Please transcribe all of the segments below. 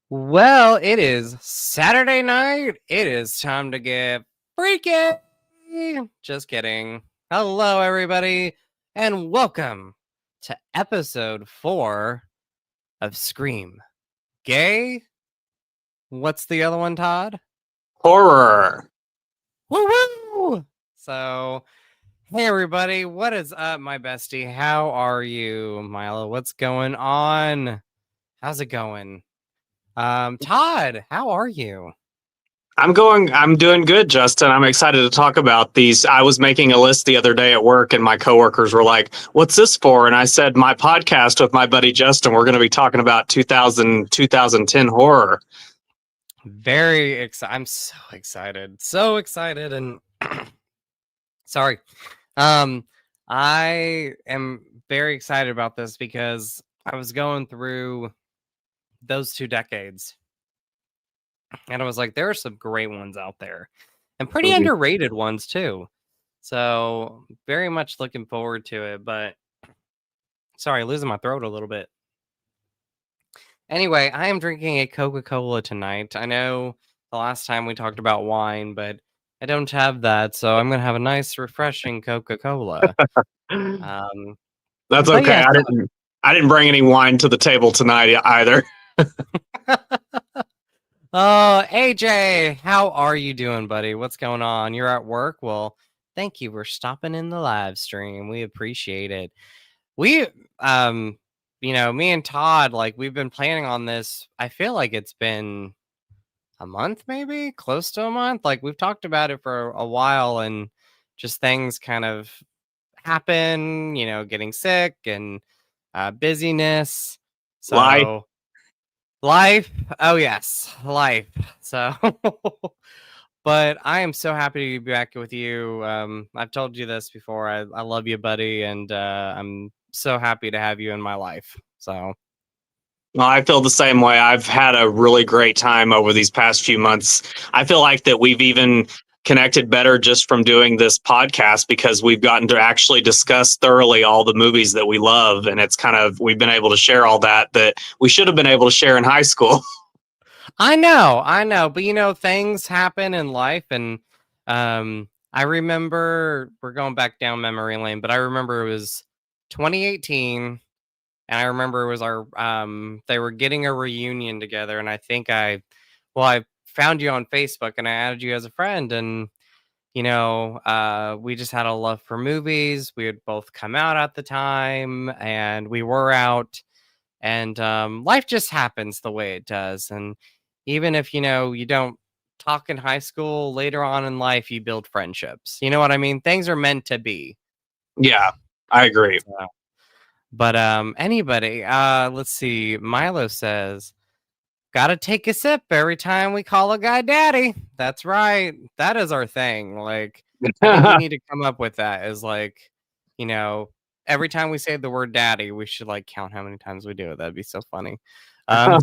Well, it is Saturday night. It is time to get freaky. Just kidding. Hello, everybody, and welcome to episode 4 of Scream. Gay? What's the other one, Todd? Horror. Woo woo! So, hey, everybody, what is up, my bestie? How are you, Milo? What's going on? How's it going? Todd, how are you? I'm doing good, Justin. I'm excited to talk about these. I was making a list the other day at work and my coworkers were like, "What's this for?" And I said, "My podcast with my buddy Justin. We're going to be talking about 2010 horror." Very excited. I'm so excited, and sorry. Um, I am very excited about this because I was going through those 2 decades, and I was like, there are some great ones out there, and pretty Mhm. underrated ones too. So very much looking forward to it. But sorry, losing my throat a little bit. Anyway, I am drinking a Coca-Cola tonight. I know the last time we talked about wine, but I don't have that, so I'm gonna have a nice, refreshing Coca-Cola. Um, That's but okay. yeah, I didn't bring any wine to the table tonight either. oh, AJ, how are you doing, buddy? What's going on? You're at work? Well, thank you for stopping in the live stream. We appreciate it. We, um, me and Todd, like, we've been planning on this. I feel like it's been a month, maybe close to a month. Like we've talked about it for a while, and just things kind of happen, getting sick and busyness. Lie. So life. Oh yes, life. So but I am so happy to be back with you. I've told you this before. I love you, buddy, and I'm so happy to have you in my life. So Well, I feel the same way. I've had a really great time over these past few months. I feel like that we've even connected better just from doing this podcast because we've gotten to actually discuss thoroughly all the movies that we love. And it's kind of, we've been able to share all that we should have been able to share in high school. I know, but things happen in life, and I remember we're going back down memory lane, but I remember it was 2018, and I remember it was our they were getting a reunion together, and I think I found you on Facebook and I added you as a friend, and we just had a love for movies. We had both come out at the time, and we were out, and life just happens the way it does. And even if you don't talk in high school, later on in life you build friendships. You know what I mean? Things are meant to be. Yeah, I agree. So, but anybody, let's see. Milo says, gotta take a sip every time we call a guy daddy. That's right. That is our thing. Like, I think we need to come up with that as, like, you know every time we say the word daddy, we should like count how many times we do it. That'd be so funny. um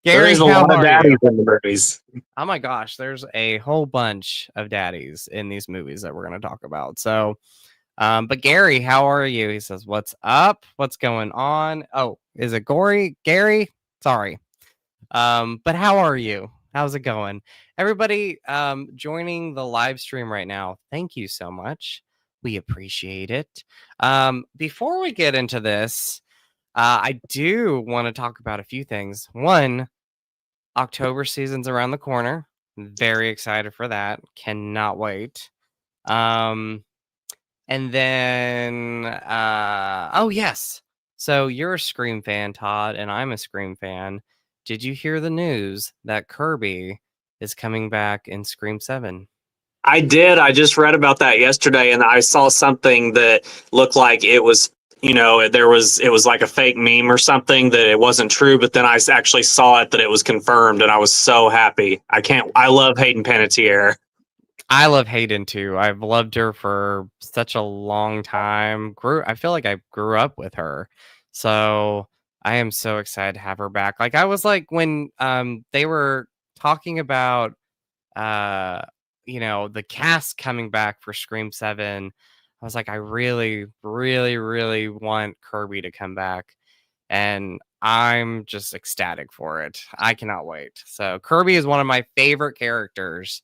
There Gary, is a how lot of are you? daddies in the movies. Oh my gosh, there's a whole bunch of daddies in these movies that we're going to talk about. So but Gary, how are you? He says, what's up? What's going on? Oh, is it Gory? Gary? Sorry. But how are you? How's it going? Everybody joining the live stream right now, thank you so much. We appreciate it. Before we get into this, I do want to talk about a few things. One, October season's around the corner. Very excited for that. Cannot wait. Um, and then, oh yes. So you're a Scream fan, Todd, and I'm a Scream fan. Did you hear the news that Kirby is coming back in Scream 7? I did. I just read about that yesterday, and I saw something that looked like it was, it was like a fake meme or something that it wasn't true. But then actually saw it that it was confirmed, and I was so happy. I love Hayden Panettiere. I love Hayden too. I've loved her for such a long time. I feel like I grew up with her. So I am so excited to have her back. Like I was like when they were talking about uh the cast coming back for Scream 7. I was like, I really, really, really want Kirby to come back. and I'm just ecstatic for it. I cannot wait. So Kirby is one of my favorite characters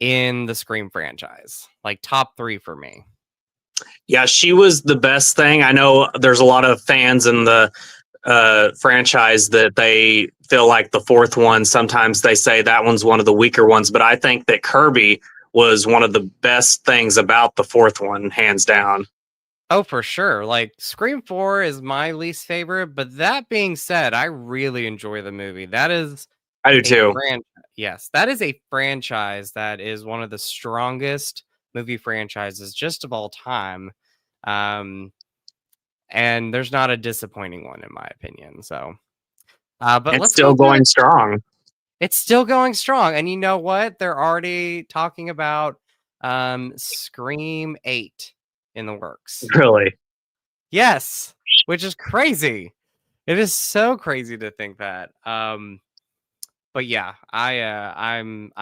in the Scream franchise, like top 3 for me. Yeah, she was the best thing. I know there's a lot of fans in the franchise that they feel like the fourth one, sometimes they say that one's one of the weaker ones, but I think that Kirby was one of the best things about the fourth one, hands down. Oh, for sure. Like Scream 4 is my least favorite, but that being said, I really enjoy the movie. That is I do a too. yes, that is a franchise that is one of the strongest movie franchises just of all time. Um, and there's not a disappointing one in my opinion. So, but It's let's go still through going the strong. It's still going strong. And you know what? They're already talking about Scream 8 in the works. Really. Yes, which is crazy. It is so crazy to think that. But yeah, I'm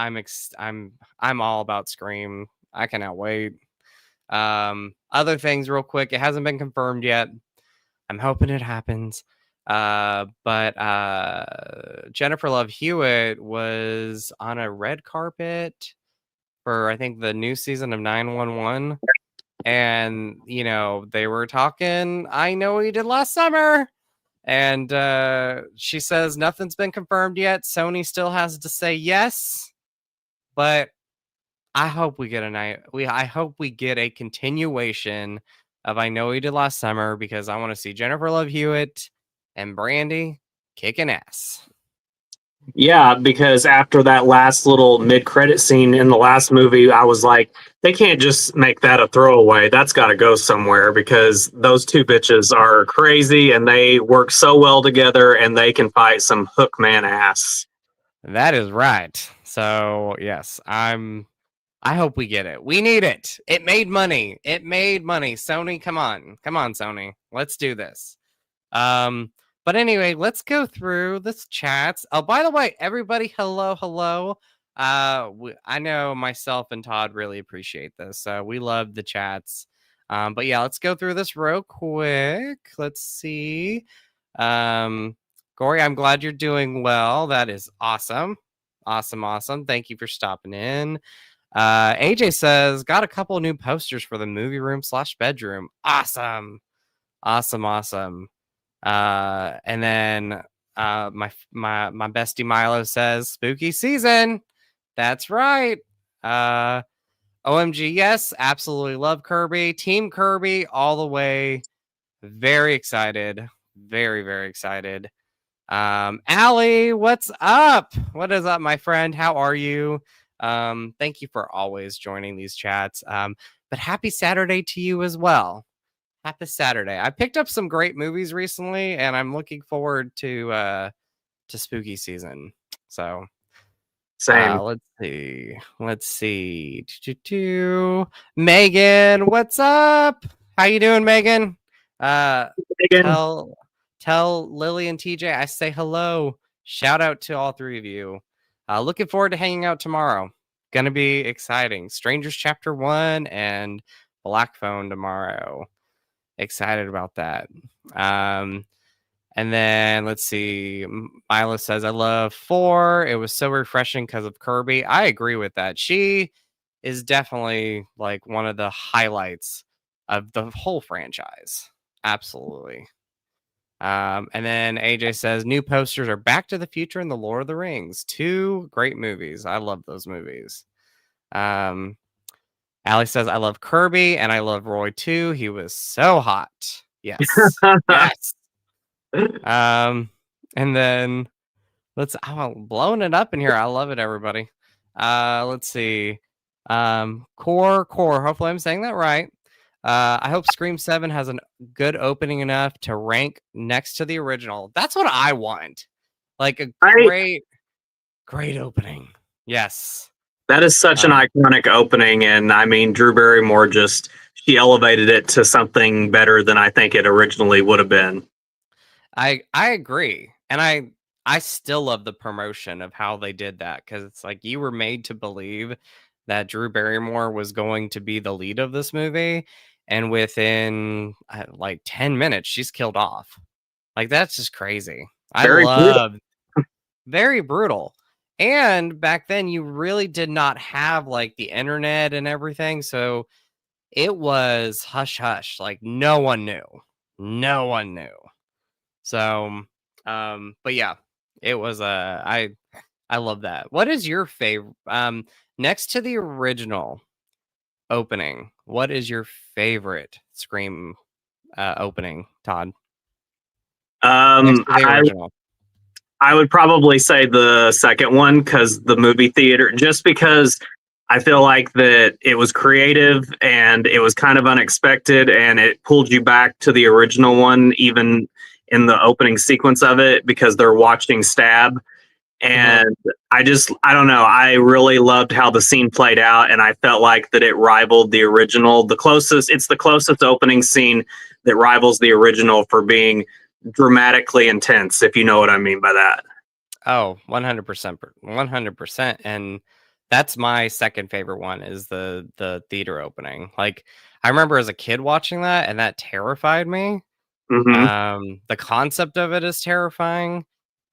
all about Scream. I cannot wait. Other things real quick. It hasn't been confirmed yet. I'm hoping it happens. But Jennifer Love Hewitt was on a red carpet for I think the new season of 911. And they were talking, I Know What You Did Last Summer. And she says nothing's been confirmed yet. Sony still has to say yes, but I hope we get I hope we get a continuation of I Know What You Did Last Summer, because I want to see Jennifer Love Hewitt and Brandy kicking ass. Yeah, because after that last little mid-credit scene in the last movie, I was like, they can't just make that a throwaway. That's got to go somewhere because those two bitches are crazy and they work so well together and they can fight some hook man ass. That is right. So yes, I hope we get it. We need it. It made money. It made money. Sony, come on, Sony, let's do this. But anyway, let's go through this chats. Oh, by the way, everybody, hello. I know myself and Todd really appreciate this. We love the chats. But yeah, let's go through this real quick. Let's see. Corey, I'm glad you're doing well. That is awesome. Awesome. Thank you for stopping in. AJ says, got a couple new posters for the movie room / bedroom. Awesome. And then my bestie Milo says, spooky season. That's right. OMG, yes, absolutely love Kirby. Team Kirby all the way. Very excited. Very excited. Allie, what's up? What is up, my friend? How are you? Thank you for always joining these chats. But happy Saturday to you as well. Happy Saturday. I picked up some great movies recently, and I'm looking forward to spooky season. So Same. let's see. Megan, what's up? How you doing, Megan? Tell Lily and TJ I say hello. Shout out to all 3 of you. Looking forward to hanging out tomorrow. Gonna be exciting. Strangers Chapter 1 and Black Phone tomorrow. Excited about that. And then let's see. Milo says, I love 4. It was so refreshing because of Kirby. I agree with that. She is definitely like one of the highlights of the whole franchise. Absolutely. And then AJ says, new posters are Back to the Future and The Lord of the Rings. 2 great movies. I love those movies. Allie says, I love Kirby and I love Roy too. He was so hot. Yes. Yes. And then blowing it up in here. I love it, everybody. Let's see. Core. Hopefully I'm saying that right. I hope Scream 7 has a good opening enough to rank next to the original. That's what I want. Like a great opening. Yes. That is such an iconic opening. And I mean, Drew Barrymore she elevated it to something better than I think it originally would have been. I agree. And I still love the promotion of how they did that, because it's like you were made to believe that Drew Barrymore was going to be the lead of this movie. And within like 10 minutes, she's killed off. Like, that's just crazy. Very brutal. Very brutal. And back then, you really did not have like the internet and everything, so it was hush hush. Like, no one knew. No one knew. So, but yeah, it was I love that. What is your favorite? Next to the original opening, what is your favorite Scream opening, Todd? Next to the I original. I would probably say the second one because the movie theater, just because I feel like that it was creative and it was kind of unexpected and it pulled you back to the original one, even in the opening sequence of it, because they're watching Stab. And I don't know. I really loved how the scene played out, and I felt like that it rivaled the original. It's the closest opening scene that rivals the original for being dramatically intense, if you know what I mean by that. Oh, 100%. 100%. And that's my second favorite one is the theater opening. Like, I remember as a kid watching that, and that terrified me. Hmm. The concept of it is terrifying,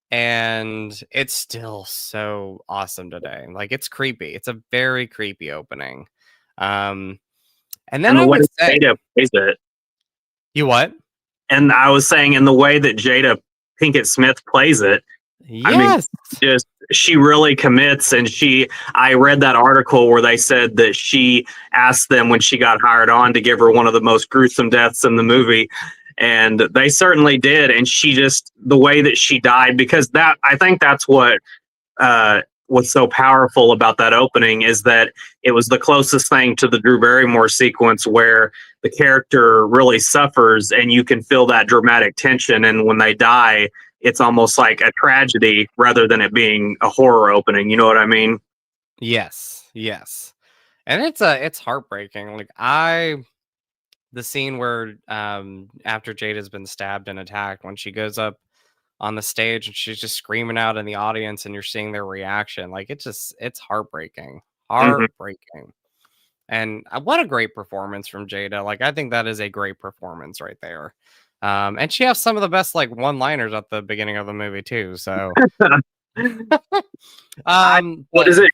and it's still so awesome today. Like, it's creepy. It's a very creepy opening. Um, and then And the I way would say, Jada plays it. you what? And I was saying, in the way that Jada Pinkett Smith plays it, I mean, Yes. just she really commits. And I read that article where they said that she asked them when she got hired on to give her one of the most gruesome deaths in the movie. And they certainly did. And the way that she died, because I think that's what was so powerful about that opening is that it was the closest thing to the Drew Barrymore sequence where the character really suffers and you can feel that dramatic tension. And when they die, it's almost like a tragedy rather than it being a horror opening. You know what I mean? Yes. Yes. And it's heartbreaking. Like, the scene where after Jada's been stabbed and attacked, when she goes up on the stage and she's just screaming out in the audience and you're seeing their reaction, like, it's heartbreaking. Hmm. Heartbreaking. And what a great performance from Jada. Like, I think that is a great performance right there. And she has some of the best like one-liners at the beginning of the movie too. So What but is it?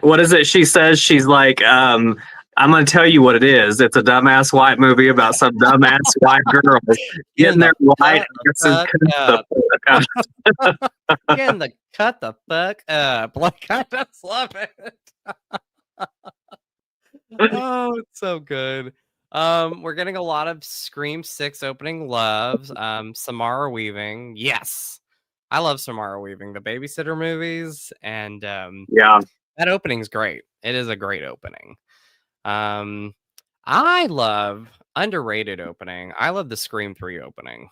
What is it? She says she's like, I'm going to tell you what it is. It's a dumbass white movie about some dumbass white girl getting getting the their white cut asses the cut fuck the fuck up. Getting the cut the fuck up. Like, I just love it. Oh, it's so good. We're getting a lot of Scream 6 opening loves. Samara Weaving. Yes. I love Samara Weaving, the babysitter movies, and Yeah. that opening's great. It is a great opening. Um, I love underrated opening. I love the Scream 3 opening.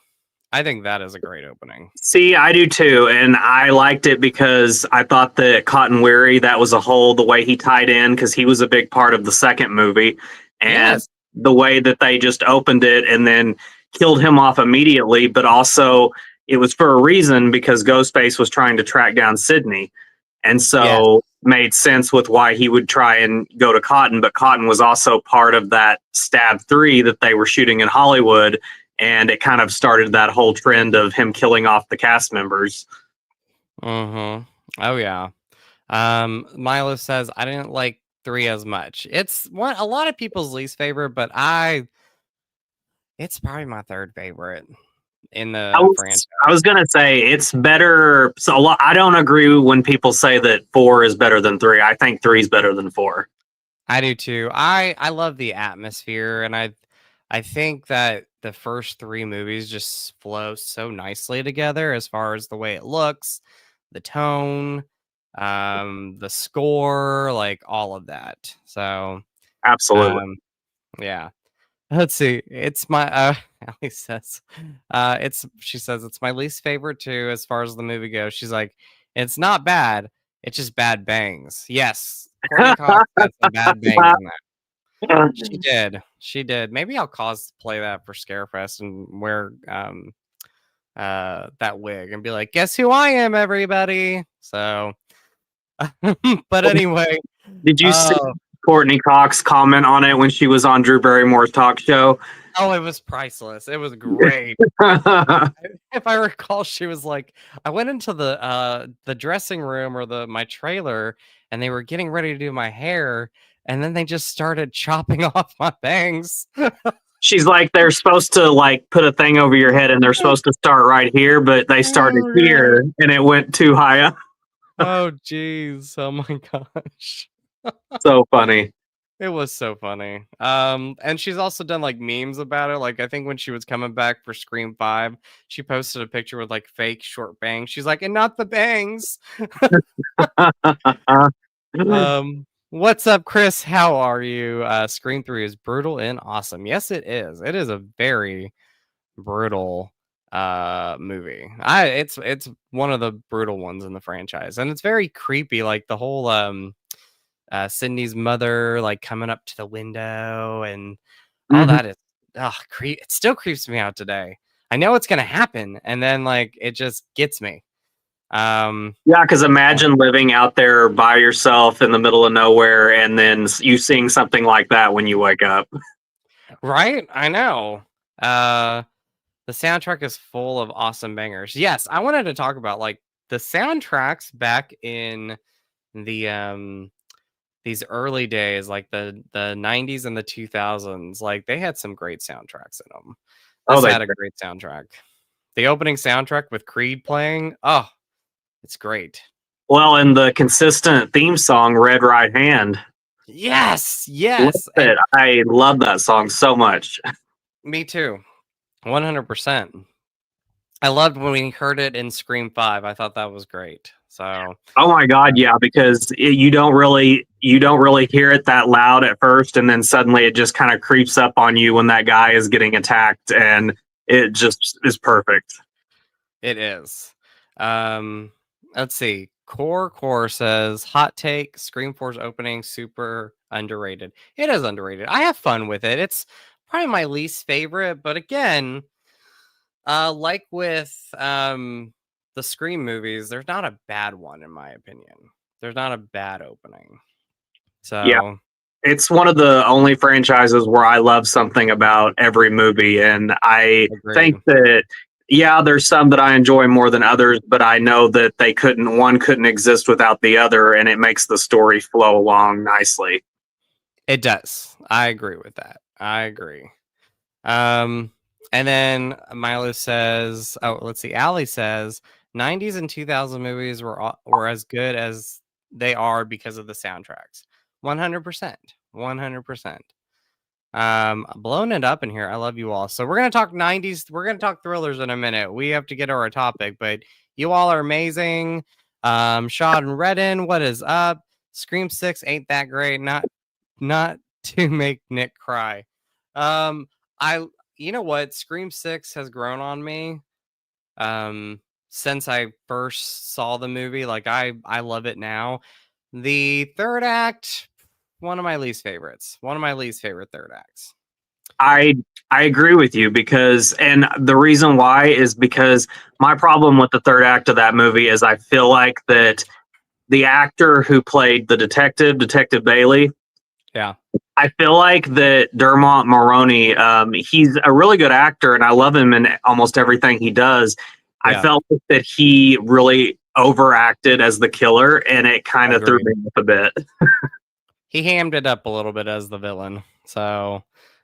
I think that is a great opening. See, I do too, and I liked it because I thought that Cotton Weary, that was a whole the way he tied in because he was a big part of the second movie, and Yes. the way that they just opened it and then killed him off immediately, but also it was for a reason because Ghostface was trying to track down Sydney, and Yes. so made sense with why he would try and go to Cotton, but Cotton was also part of that Stab 3 that they were shooting in Hollywood, and it kind of started that whole trend of him killing off the cast members. Mm-hmm. Oh yeah. Milo says I didn't like 3 as much. It's one a lot of people's least favorite, but it's probably my third favorite in the franchise. I was gonna say it's better. So I don't agree when people say that 4 is better than 3. I think 3 is better than 4. I do too. I love the atmosphere, and I think that the first 3 movies just flow so nicely together as far as the way it looks, the tone, the score, like all of that. So, Absolutely. yeah. Let's see. It's my Allie says she says it's my least favorite too as far as the movie goes. She's like, it's not bad, it's just bad bangs. Yes, Courtney Cox had some bad bangs in that. She did. She did. Maybe I'll play that for Scarefest and wear that wig and be like, guess who I am, everybody. So but anyway, Did you see Courtney Cox comment on it when she was on Drew Barrymore's talk show? Oh, it was priceless. It was great. If I recall, she was like, I went into the dressing room or my trailer, and they were getting ready to do my hair, and then they just started chopping off my bangs. She's like, they're supposed to like put a thing over your head and they're supposed to start right here, but they started Oh here god. and it went too high up. Oh jeez. Oh my gosh. So funny. It was so funny. And she's also done like memes about it. Like I think when she was coming back for Scream 5, she posted a picture with like fake short bangs. She's like, and not the bangs. What's up, Chris? How are you? Scream 3 is brutal and awesome. Yes, it is. It is a very brutal movie. It's one of the brutal ones in the franchise. And it's very creepy, like the whole Sydney's mother like coming up to the window and all Mhm. that is it still creeps me out today. I know it's gonna happen, and then like it just gets me. Yeah, because imagine living out there by yourself in the middle of nowhere and then you seeing something like that when you wake up. Right? I know. Uh the soundtrack is full of awesome bangers. Yes, I wanted to talk about like the soundtracks back in the these early days, like the 90s and the 2000s. Like they had some great soundtracks in them. Oh, This they had a great soundtrack. The opening soundtrack with Creed playing, oh, it's great. well, and the consistent theme song, Red Right Hand. Yes, Love yes, and it. I love that song so much. me too. 100%. I loved when we heard it in Scream 5. I thought that was great. So, Oh my God, yeah, because you don't really hear it that loud at first, and then suddenly it just kind of creeps up on you when that guy is getting attacked, and it just is perfect. it is. Um, let's see. Core says hot take Scream 4's opening super underrated. It is underrated. I have fun with it. It's probably my least favorite, but again, like with the Scream movies, there's not a bad one in my opinion. There's not a bad opening. Yeah, So it's one of the only franchises where I love something about every movie, and I agreed. think that yeah, there's some that I enjoy more than others, but I know that one couldn't exist without the other, and it makes the story flow along nicely. It does. I agree with that. I agree. Um, and then Milo says, oh, let's see. Allie says 90s and 2000 movies were as good as they are because of the soundtracks. 100%. 100%. Blowing it up in here. I love you all. So we're gonna talk 90s. We're gonna talk thrillers in a minute. We have to get to our topic, but you all are amazing. Shad and Redden, what is up? Scream 6 ain't that great. Not to make Nick cry. I you know what? Scream 6 has grown on me. Since I first saw the movie. Like I love it now. The third act, one of my least favorites. One of my least favorite third acts. I I agree with you because and the reason why is because my problem with the third act of that movie is I feel like that the actor who played the Detective Bailey, Yeah. I feel like that Dermot Mulroney, he's a really good actor and I love him in almost everything he does. I Yeah. felt that he really overacted as the killer and it kind of threw Agreed. me off a bit. He hammed it up a little bit as the villain. So,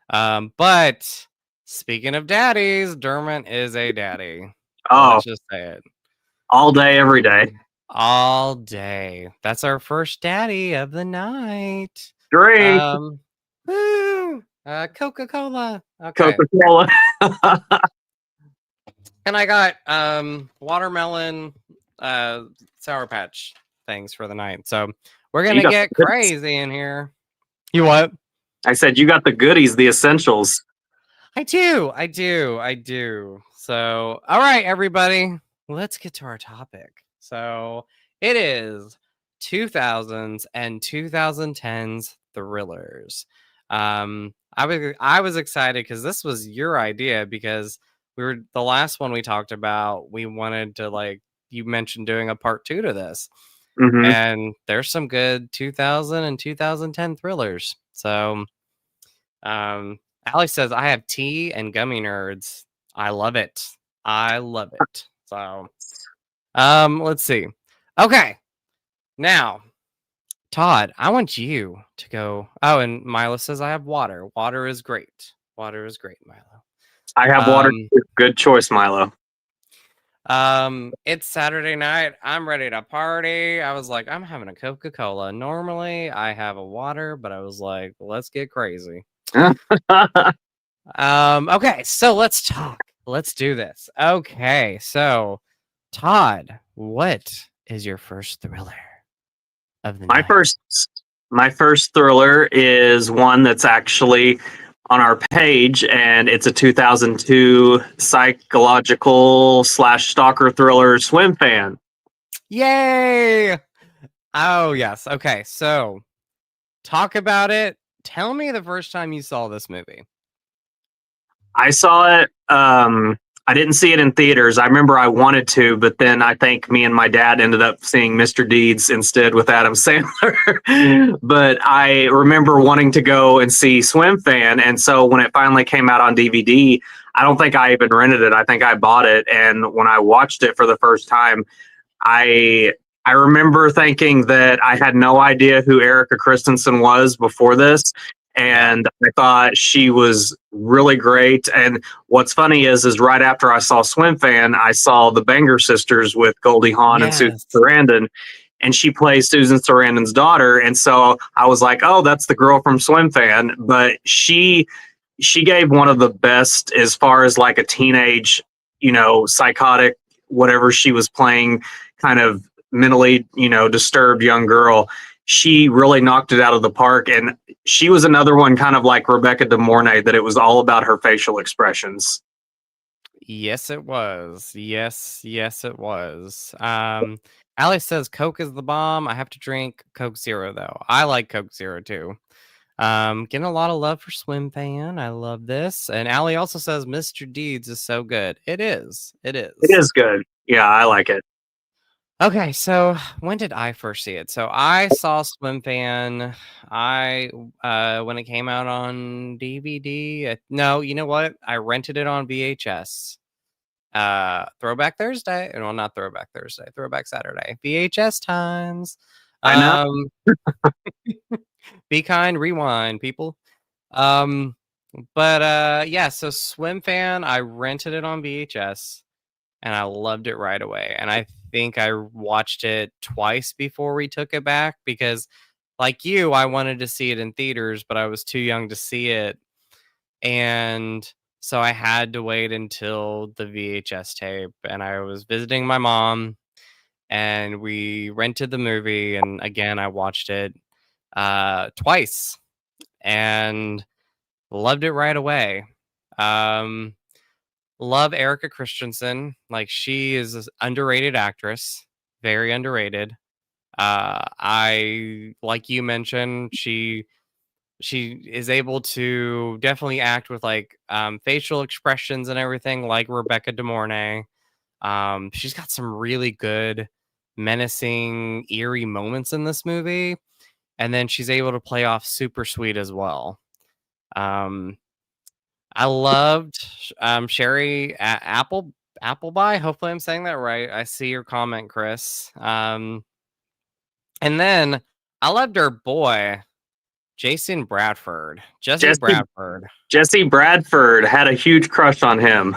but speaking of daddies, Dermot is a daddy. Oh, Let's just say it. all day, every day. All day. That's our first daddy of the night. Drink Woo! Coca-Cola. Okay. Coca-Cola. And I got watermelon sour patch things for the night. So we're You gonna got get the goodies. crazy in here. You what? I said you got the goodies, the essentials. I do. I do. I do. So, all right, everybody, let's get to our topic. So, it is 2000s and 2010s thrillers. I was excited because this was your idea because we were the last one we talked about. We wanted to like you mentioned doing a part 2 to this. Hmm. And there's some good 2000 and 2010 thrillers. So, Allie says, I have tea and gummy nerds. I love it. I love it. So, let's see. Okay. Now, Todd, I want you to go. Oh, and Milo says, I have water. Water is great. Water is great, Milo. I have water. Good choice, Milo. It's Saturday night. I'm ready to party. I was like, I'm having a Coca-Cola. Normally, I have a water, but I was like, let's get crazy. Okay, so let's talk. Let's do this. Okay, so Todd, what is your first thriller of the night? My first thriller is one that's actually on our page, and it's a 2002 psychological / stalker thriller, Swim Fan. Yay! Oh yes. Okay, so talk about it. Tell me the first time you saw this movie. I saw it. I didn't see it in theaters. I remember I wanted to, but then I think me and my dad ended up seeing Mr. Deeds instead with Adam Sandler. But I remember wanting to go and see Swim Fan. And so when it finally came out on DVD, I don't think I even rented it. I think I bought it. And when I watched it for the first time, I I remember thinking that I had no idea who Erica Christensen was before this, and I thought she was really great. And what's funny is right after I saw Swim Fan, I saw the Banger Sisters with Goldie Hawn and Susan Yes. Sarandon, and she plays Susan Sarandon's daughter. And so I was like, oh, that's the girl from Swim Fan. But she gave one of the best as far as like a teenage, psychotic, whatever she was playing, kind of mentally, disturbed young girl. She really knocked it out of the park. And she was another one kind of like Rebecca De Mornay, that it was all about her facial expressions. Yes, it was. Yes, it was. Allie says Coke is the bomb. I have to drink Coke Zero though. I like Coke Zero too. Getting a lot of love for Swim Fan. I love this. And Allie also says Mr. Deeds is so good. It is. It It is. is good. Yeah, I like it. Okay, so when did I first see it? So I saw Swim Fan. When it came out on DVD. No, you know what? I rented it on VHS. Throwback Thursday. Well, not Throwback Thursday. Throwback Saturday. VHS times. I know. Um, be kind, rewind, people. Yeah. So Swim Fan. I rented it on VHS. And I loved it right away. And I think I watched it twice before we took it back because, like you, I wanted to see it in theaters, but I was too young to see it. And so I had to wait until the VHS tape. And I was visiting my mom and we rented the movie. And again, I watched it twice and loved it right away. Love Erica Christensen. Like she is an underrated actress, very underrated. I like you mentioned, she is able to definitely act with like facial expressions and everything, like Rebecca De Mornay. She's got some really good, menacing, eerie moments in this movie, and then she's able to play off super sweet as well. Um, I loved Sherry Appleby. Hopefully, I'm saying that right. I see your comment, Chris. And then I loved her boy, Jason Bradford. Jesse Bradford had a huge crush on him.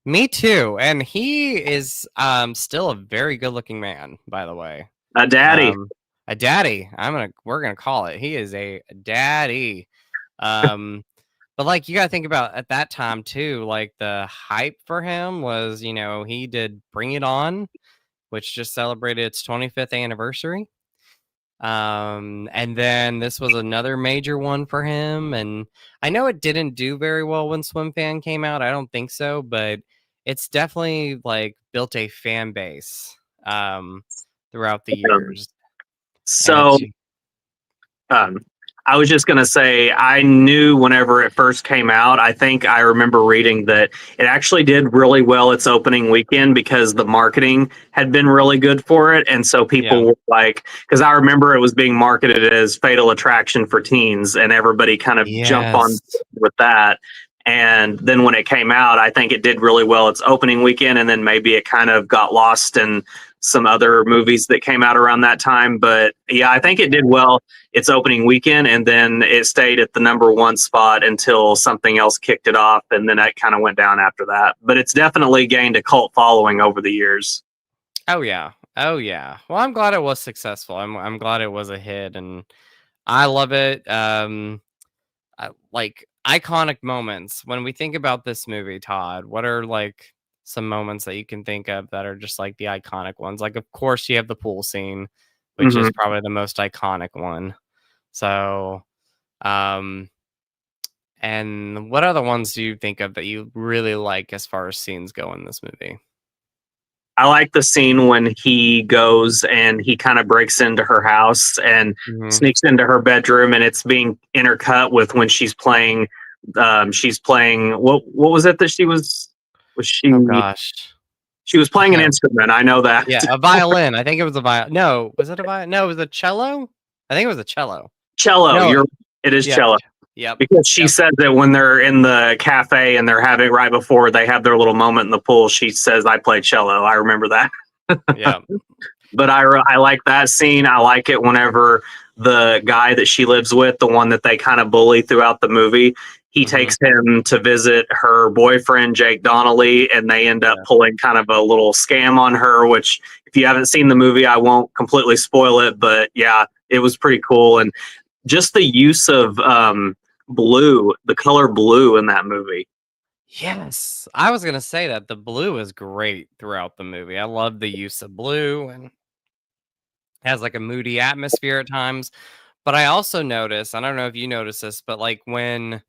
Me too. And he is still a very good looking man, by the way. A daddy. A daddy. We're gonna call it. He is a daddy. But like you gotta think about at that time too, like the hype for him was, he did Bring It On, which just celebrated its 25th anniversary. And then this was another major one for him. And I know it didn't do very well when Swim Fan came out. I don't think so, but it's definitely like built a fan base throughout the years. So I was just going to say, I knew whenever it first came out, I think I remember reading that it actually did really well its opening weekend because the marketing had been really good for it. And so Yeah. people were like, because I remember it was being marketed as Fatal Attraction for teens, and everybody kind of jumped on Yes. with that. And then when it came out, I think it did really well its opening weekend, and then maybe it kind of got lost in some other movies that came out around that time. But yeah, I think it did well its opening weekend, and then it stayed at the number one spot until something else kicked it off, and then it kind of went down after that. But it's definitely gained a cult following over the years. Oh yeah. Oh yeah. Well, I'm glad it was successful. I'm glad it was a hit, and I love it. Like iconic moments when we think about this movie, Todd. What are like some moments that you can think of that are just like the iconic ones? Like, of course, you have the pool scene, which is Hmm. probably the most iconic one. So, um, and what other ones do you think of that you really like as far as scenes go in this movie? I like the scene when he goes and he kind of breaks into her house and Hmm. sneaks into her bedroom, and it's being intercut with when she's playing. She's playing what was it that was Oh she gosh. she was I playing an can't. instrument. I know that. Yeah, a violin. I think it was a violin. No, was it a violin? No, it was a cello. I think it was a cello. Cello. No, It is yep, cello. yep, Because she yep, says that when they're in the cafe and they're having right before they have their little moment in the pool, she says, "I play cello." I remember that. yep. But I like that scene. I like it whenever the guy that she lives with, the one that they kind of bully throughout the movie, he Hmm. takes him to visit her boyfriend, Jake Donnelly, and they end up Yeah. pulling kind of a little scam on her, which, if you haven't seen the movie, I won't completely spoil it. But yeah, it was pretty cool. And just the use of blue, the color blue in that movie. Yes, I was gonna say that the blue is great throughout the movie. I love the use of blue and has like a moody atmosphere at times. But I also notice, I don't know if you notice this, but like when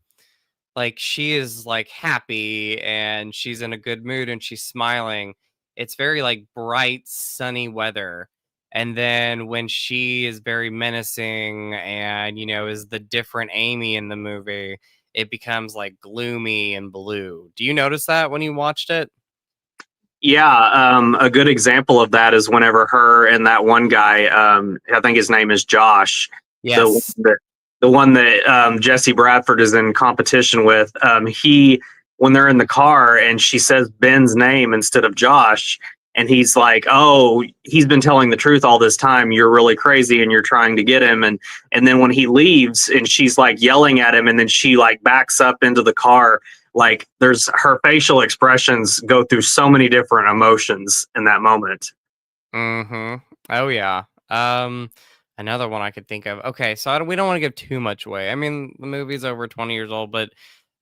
like she is like happy and she's in a good mood and she's smiling, it's very like bright, sunny weather. And then when she is very menacing and is the different Amy in the movie, it becomes like gloomy and blue. Do you notice that when you watched it? Yeah, a good example of that is whenever her and that one guy, I think his name is Josh, the Yes. the, the one that Jesse Bradford is in competition with. He when they're in the car and she says Ben's name instead of Josh, and he's like, "Oh, he's been telling the truth all this time. You're really crazy, and you're trying to get him." And then when he leaves, and she's like yelling at him, and then she like backs up into the car, like there's her facial expressions go through so many different emotions in that moment. Mm-hmm. Oh yeah. Another one I could think of. Okay, so we don't want to give too much away. I mean, the movie's over 20 years old, but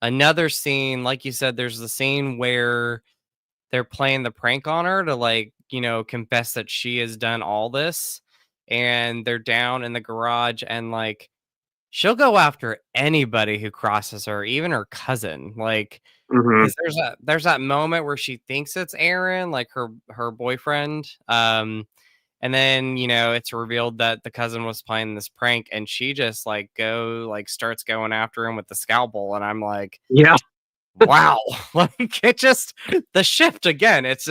another scene, like you said, there's the scene where they're playing the prank on her to like, confess that she has done all this. And they're down in the garage and like she'll go after anybody who crosses her, even her cousin. Like, Hmm. because there's that moment where she thinks it's Aaron, like her boyfriend. And then, it's revealed that the cousin was playing this prank and she just starts going after him with the scalpel. And I'm like, Yeah. wow, like it just the shift again. It's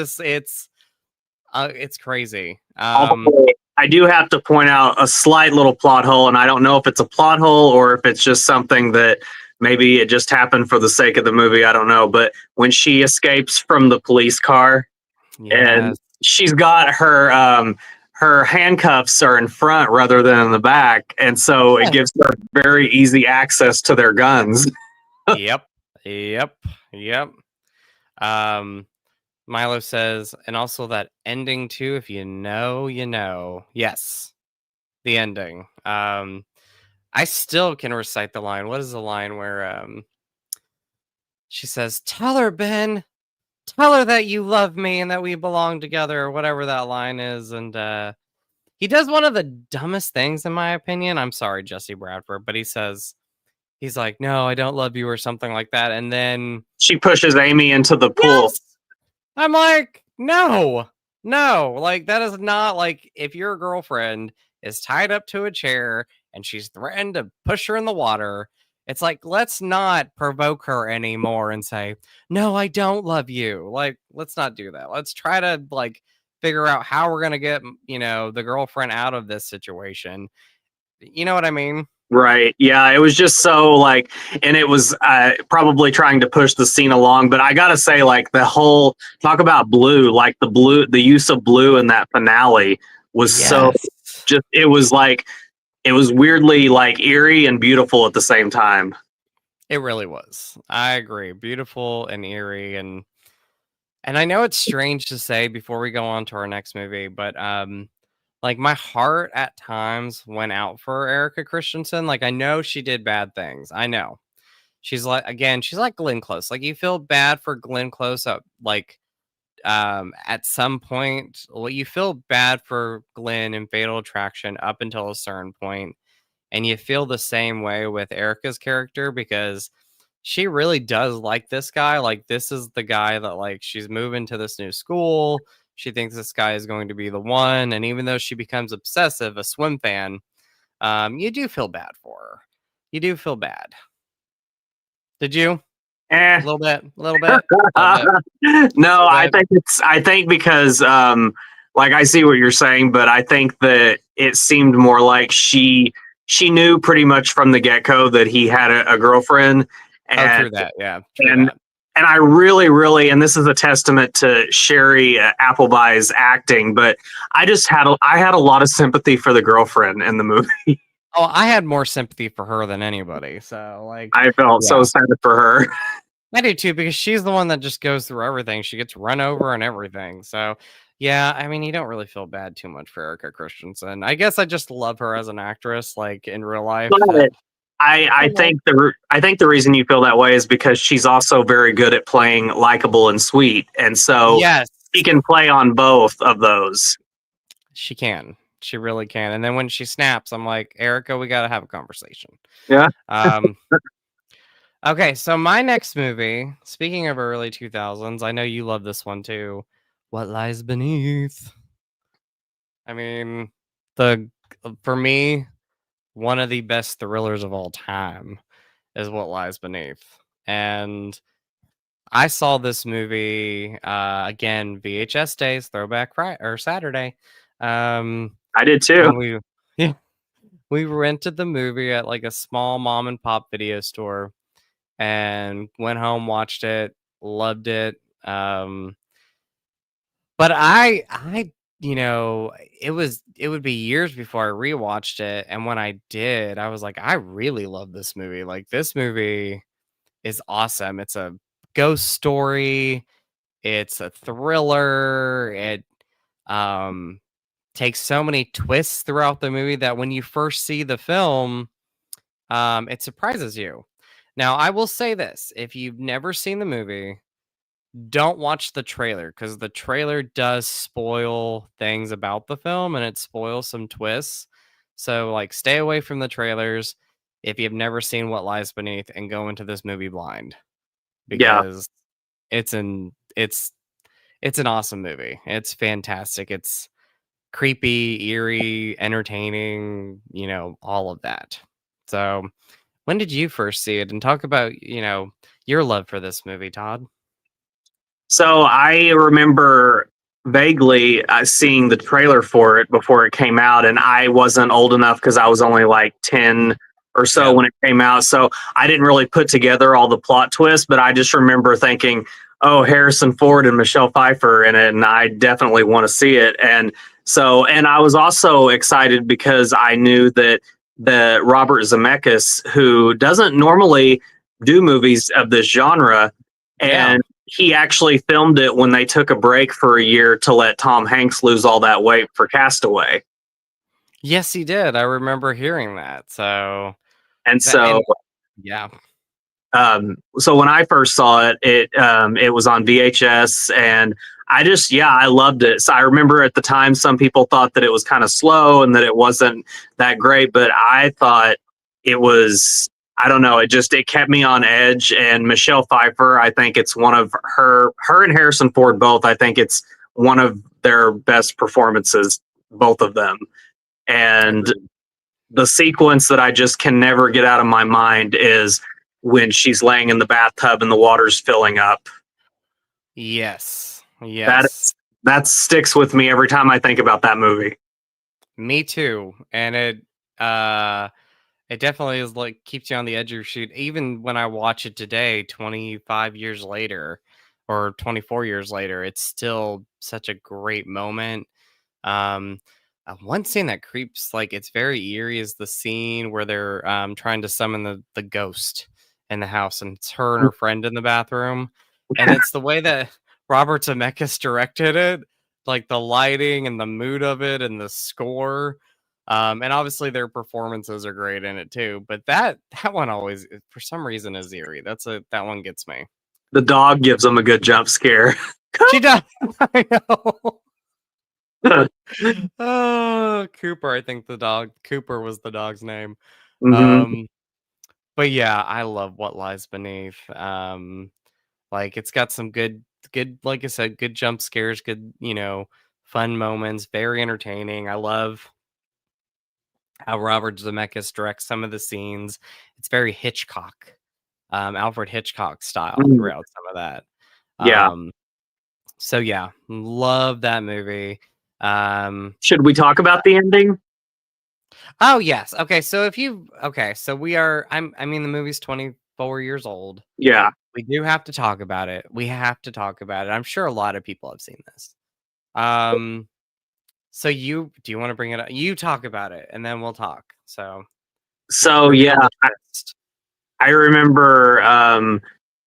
crazy. Although I do have to point out a slight little plot hole, and I don't know if it's a plot hole or if it's just something that maybe it just happened for the sake of the movie. I don't know. But when she escapes from the police car and Yes. she's got her handcuffs are in front rather than in the back, and so it Yeah. gives her very easy access to their guns. Yep. Yep. Yep. Um, Milo says, and also that ending too, if you know, you know. Yes, the ending. I still can recite the line. What is the line where she says, "Tell her, Ben, tell her that you love me and that we belong together," or whatever that line is. And he does one of the dumbest things, in my opinion. I'm sorry, Jesse Bradford, but he's like, "No, I don't love you," or something like that. And then, She pushes Amy into the pool. yes, I'm like, no, no, like that is not like if your girlfriend is tied up to a chair and she's threatened to push her in the water. It's like, let's not provoke her anymore and say, no, I don't love you. Like, let's not do that. Let's try to like figure out how we're going to get, the girlfriend out of this situation. You know what I mean? Right. Yeah. It was just so like, and it was probably trying to push the scene along. But I got to say, like, the whole talk about blue, like the use of blue in that finale was so Yes. just, it was like, it was weirdly like eerie and beautiful at the same time. It really was. I agree. Beautiful and eerie, and I know it's strange to say before we go on to our next movie, but like my heart at times went out for Erica Christensen. Like I know she did bad things. I know. She's like Glenn Close. Like you feel bad for Glenn Close at some point. Well, you feel bad for Glenn in Fatal Attraction up until a certain point, and you feel the same way with Erica's character because she really does like this guy. Like this is the guy that like she's moving to this new school. She thinks this guy is going to be the one, and even though she becomes obsessive, a swim fan, you do feel bad for her. You do feel bad. Did you? Eh. A little bit. A little bit. No, I think because like I see what you're saying, but I think that it seemed more like she knew pretty much from the get-go that he had a girlfriend. And True that. Yeah. and I really, really, and this is a testament to Sherry Appleby's acting, but I had a lot of sympathy for the girlfriend in the movie. Oh, I had more sympathy for her than anybody. So like I felt so sad for her. I do too, because she's the one that just goes through everything. She gets run over and everything. So yeah, I mean, you don't really feel bad too much for Erica Christensen. I guess I just love her as an actress, like in real life. I think the reason you feel that way is because she's also very good at playing likable and sweet, and so yes, she can play on both of those. She can. She really can. And then when she snaps, I'm like, Erica, we got to have a conversation. Yeah. Okay, so my next movie, speaking of early 2000s, I know you love this one too. What Lies Beneath? I mean, for me, one of the best thrillers of all time is What Lies Beneath. And I saw this movie again, VHS days, throwback Friday or Saturday. I did too. We rented the movie at like a small mom and pop video store and went home, watched it, loved it. But it would be years before I rewatched it, and when I did, I was like, I really love this movie. Like this movie is awesome. It's a ghost story. It's a thriller. It takes so many twists throughout the movie that when you first see the film, it surprises you. Now, I will say this. If you've never seen the movie, don't watch the trailer because the trailer does spoil things about the film and it spoils some twists. So, like, stay away from the trailers if you've never seen What Lies Beneath and go into this movie blind because it's an awesome movie. It's fantastic. It's creepy, eerie, entertaining, all of that. So, when did you first see it? And talk about, your love for this movie, Todd. So I remember vaguely seeing the trailer for it before it came out, and I wasn't old enough because I was only like 10 or so when it came out. So I didn't really put together all the plot twists, but I just remember thinking, oh, Harrison Ford and Michelle Pfeiffer in it, and I definitely want to see it. And I was also excited because I knew that the Robert Zemeckis, who doesn't normally do movies of this genre, and he actually filmed it when they took a break for a year to let Tom Hanks lose all that weight for Castaway. Yes, he did. I remember hearing that. So yeah. So when I first saw it, it was on VHS, and I loved it. So I remember at the time, some people thought that it was kind of slow and that it wasn't that great, but I thought it was, I don't know, it kept me on edge. And Michelle Pfeiffer, I think it's one of her and Harrison Ford both, I think it's one of their best performances, both of them. And the sequence that I just can never get out of my mind is when she's laying in the bathtub and the water's filling up. Yes. That Yes. that sticks with me every time I think about that movie. Me too. And it definitely is like keeps you on the edge of your seat. Even when I watch it today, 25 years later or 24 years later, it's still such a great moment. Um, one scene that creeps like it's very eerie is the scene where they're trying to summon the ghost in the house, and it's her and her friend in the bathroom, and it's the way that Robert Zemeckis directed it, like the lighting and the mood of it and the score. And obviously their performances are great in it too. But that one always, for some reason, is eerie. That one gets me. The dog gives them a good jump scare. She does. I know. Oh, Cooper. I think the dog Cooper was the dog's name. Hmm. But yeah, I love What Lies Beneath. Like it's got some good, like I said, good jump scares, good, fun moments, very entertaining. I love how Robert Zemeckis directs some of the scenes. It's very Hitchcock, Alfred Hitchcock style throughout some of that. Yeah. Um, so yeah, love that movie. Should we talk about the ending? Oh yes. Okay. So I mean the movie's 24 years old. Yeah. We do have to talk about it. We have to talk about it. I'm sure a lot of people have seen this. Um so do you want to bring it up? You talk about it and then we'll talk. So So reveal yeah, the twist. I remember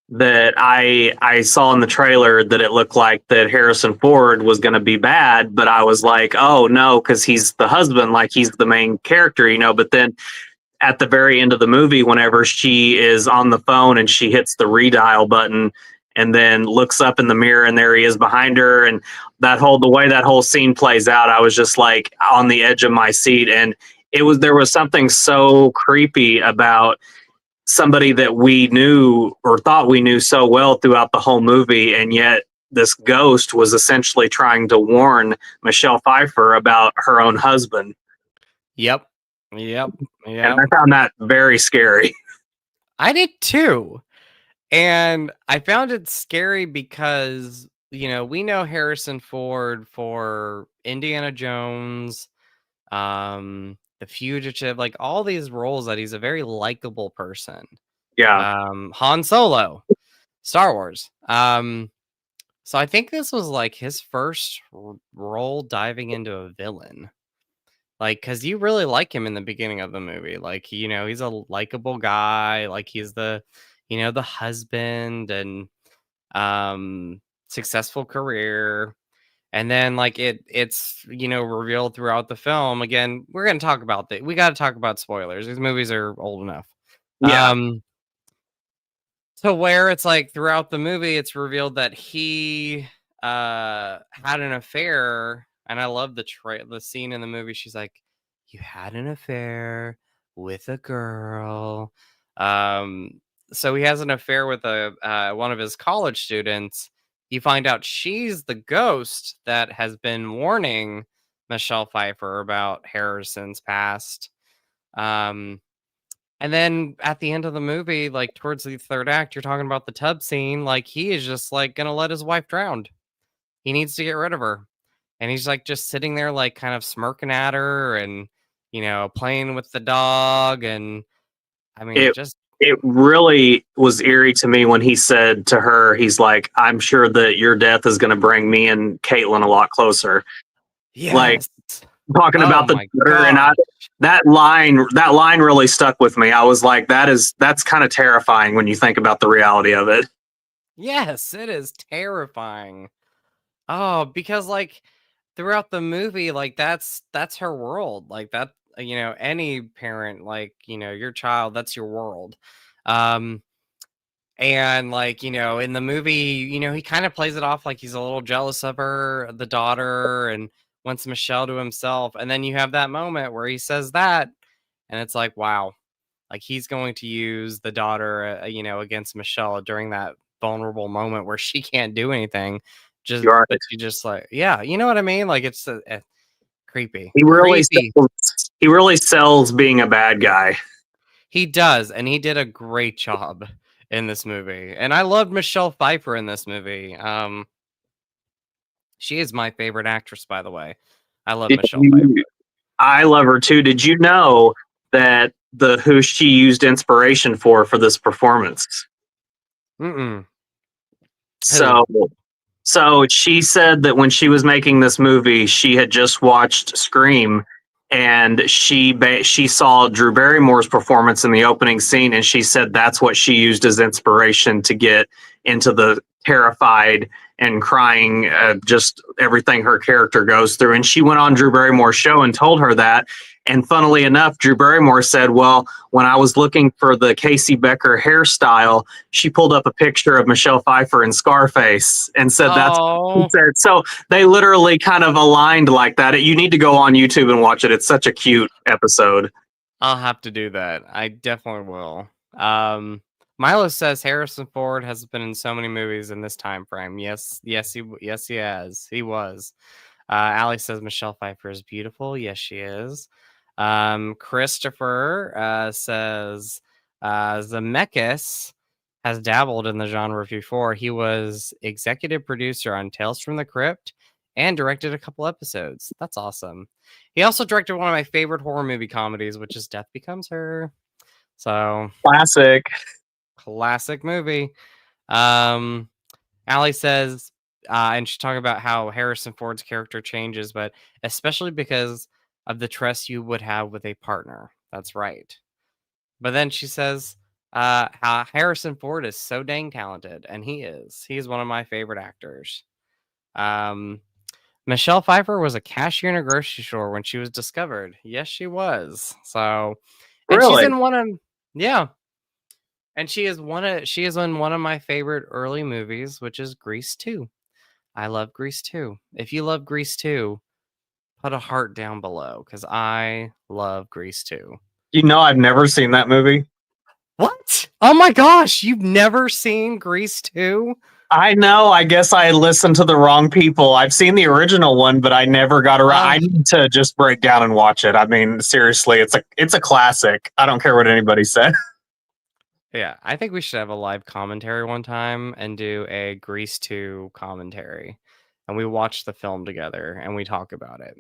that I saw in the trailer that it looked like that Harrison Ford was going to be bad, but I was like, oh no, because he's the husband, like he's the main character, you know. But then at the very end of the movie, whenever she is on the phone and she hits the redial button and then looks up in the mirror and there he is behind her, and the way that whole scene plays out, I was just like on the edge of my seat. And there was something so creepy about somebody that we knew or thought we knew so well throughout the whole movie, and yet this ghost was essentially trying to warn Michelle Pfeiffer about her own husband. Yep. Yep. And Yep. I found that very scary. I did too. And I found it scary because, we know Harrison Ford for Indiana Jones, The Fugitive, like all these roles that he's a very likable person. Yeah. Han Solo, Star Wars. So I think this was like his first role diving into a villain. Like, cause you really like him in the beginning of the movie. Like, he's a likable guy. Like he's the husband and successful career. And then like it's revealed throughout the film. Again, we're gonna talk about that. We gotta talk about spoilers. These movies are old enough. Yeah. To where it's like throughout the movie, it's revealed that he had an affair. And I love the scene in the movie. She's like, "You had an affair with a girl." So he has an affair with one of his college students. You find out she's the ghost that has been warning Michelle Pfeiffer about Harrison's past. And then at the end of the movie, like towards the third act, you're talking about the tub scene. Like he is just like gonna let his wife drown. He needs to get rid of her. And he's like just sitting there, like kind of smirking at her and, playing with the dog. And I mean, It just, it really was eerie to me when he said to her, he's like, I'm sure that your death is gonna bring me and Caitlin a lot closer. Like yes. talking Oh about the my daughter, and God. that line really stuck with me. I was like, that's kind of terrifying when you think about the reality of it. Yes, it is terrifying. Oh, because like throughout the movie, like that's her world. Like that, any parent, like, your child, that's your world. Um, and like, in the movie, he kind of plays it off like he's a little jealous of her, the daughter, and wants Michelle to himself. And then you have that moment where he says that, and it's like, wow, like he's going to use the daughter, against Michelle during that vulnerable moment where she can't do anything. You're But she just like, yeah, you know what I mean? Like it's creepy. He really Creepy. he really sells being a bad guy. He does, and he did a great job in this movie. And I loved Michelle Pfeiffer in this movie. She is my favorite actress, by the way. I love Did Michelle Pfeiffer. you- I love her too. Did you know that who she used inspiration for this performance? Mm-mm. So she said that when she was making this movie, she had just watched Scream, and she saw Drew Barrymore's performance in the opening scene, and she said that's what she used as inspiration to get into the terrified and crying, just everything her character goes through. And she went on Drew Barrymore's show and told her that. And funnily enough, Drew Barrymore said, well, when I was looking for the Casey Becker hairstyle, she pulled up a picture of Michelle Pfeiffer in Scarface and said that's what she said. So they literally kind of aligned like that. You need to go on YouTube and watch it. It's such a cute episode. I'll have to do that. I definitely will. Milo says Harrison Ford has been in so many movies in this time frame. Yes, he has. He was. Allie says Michelle Pfeiffer is beautiful. Yes, she is. Christopher says Zemeckis has dabbled in the genre before. He was executive producer on Tales from the Crypt and directed a couple episodes. That's awesome. He also directed one of my favorite horror movie comedies, which is Death Becomes Her. So classic movie. Allie says, and she's talking about how Harrison Ford's character changes, but especially because of the trust you would have with a partner. That's right. But then she says, how Harrison Ford is so dang talented, and he is. He's one of my favorite actors. Michelle Pfeiffer was a cashier in a grocery store when she was discovered. Yes, she was. So, and Really? she's in one of, yeah. And she is in one of my favorite early movies, which is Grease 2. I love Grease 2. If you love Grease 2, put a heart down below because I love Grease 2. You know, I've never seen that movie. What? Oh my gosh, you've never seen Grease 2? I know. I guess I listened to the wrong people. I've seen the original one, but I never got around. I need to just break down and watch it. I mean, seriously, it's a classic. I don't care what anybody said. Yeah, I think we should have a live commentary one time and do a Grease 2 commentary. And we watch the film together and we talk about it.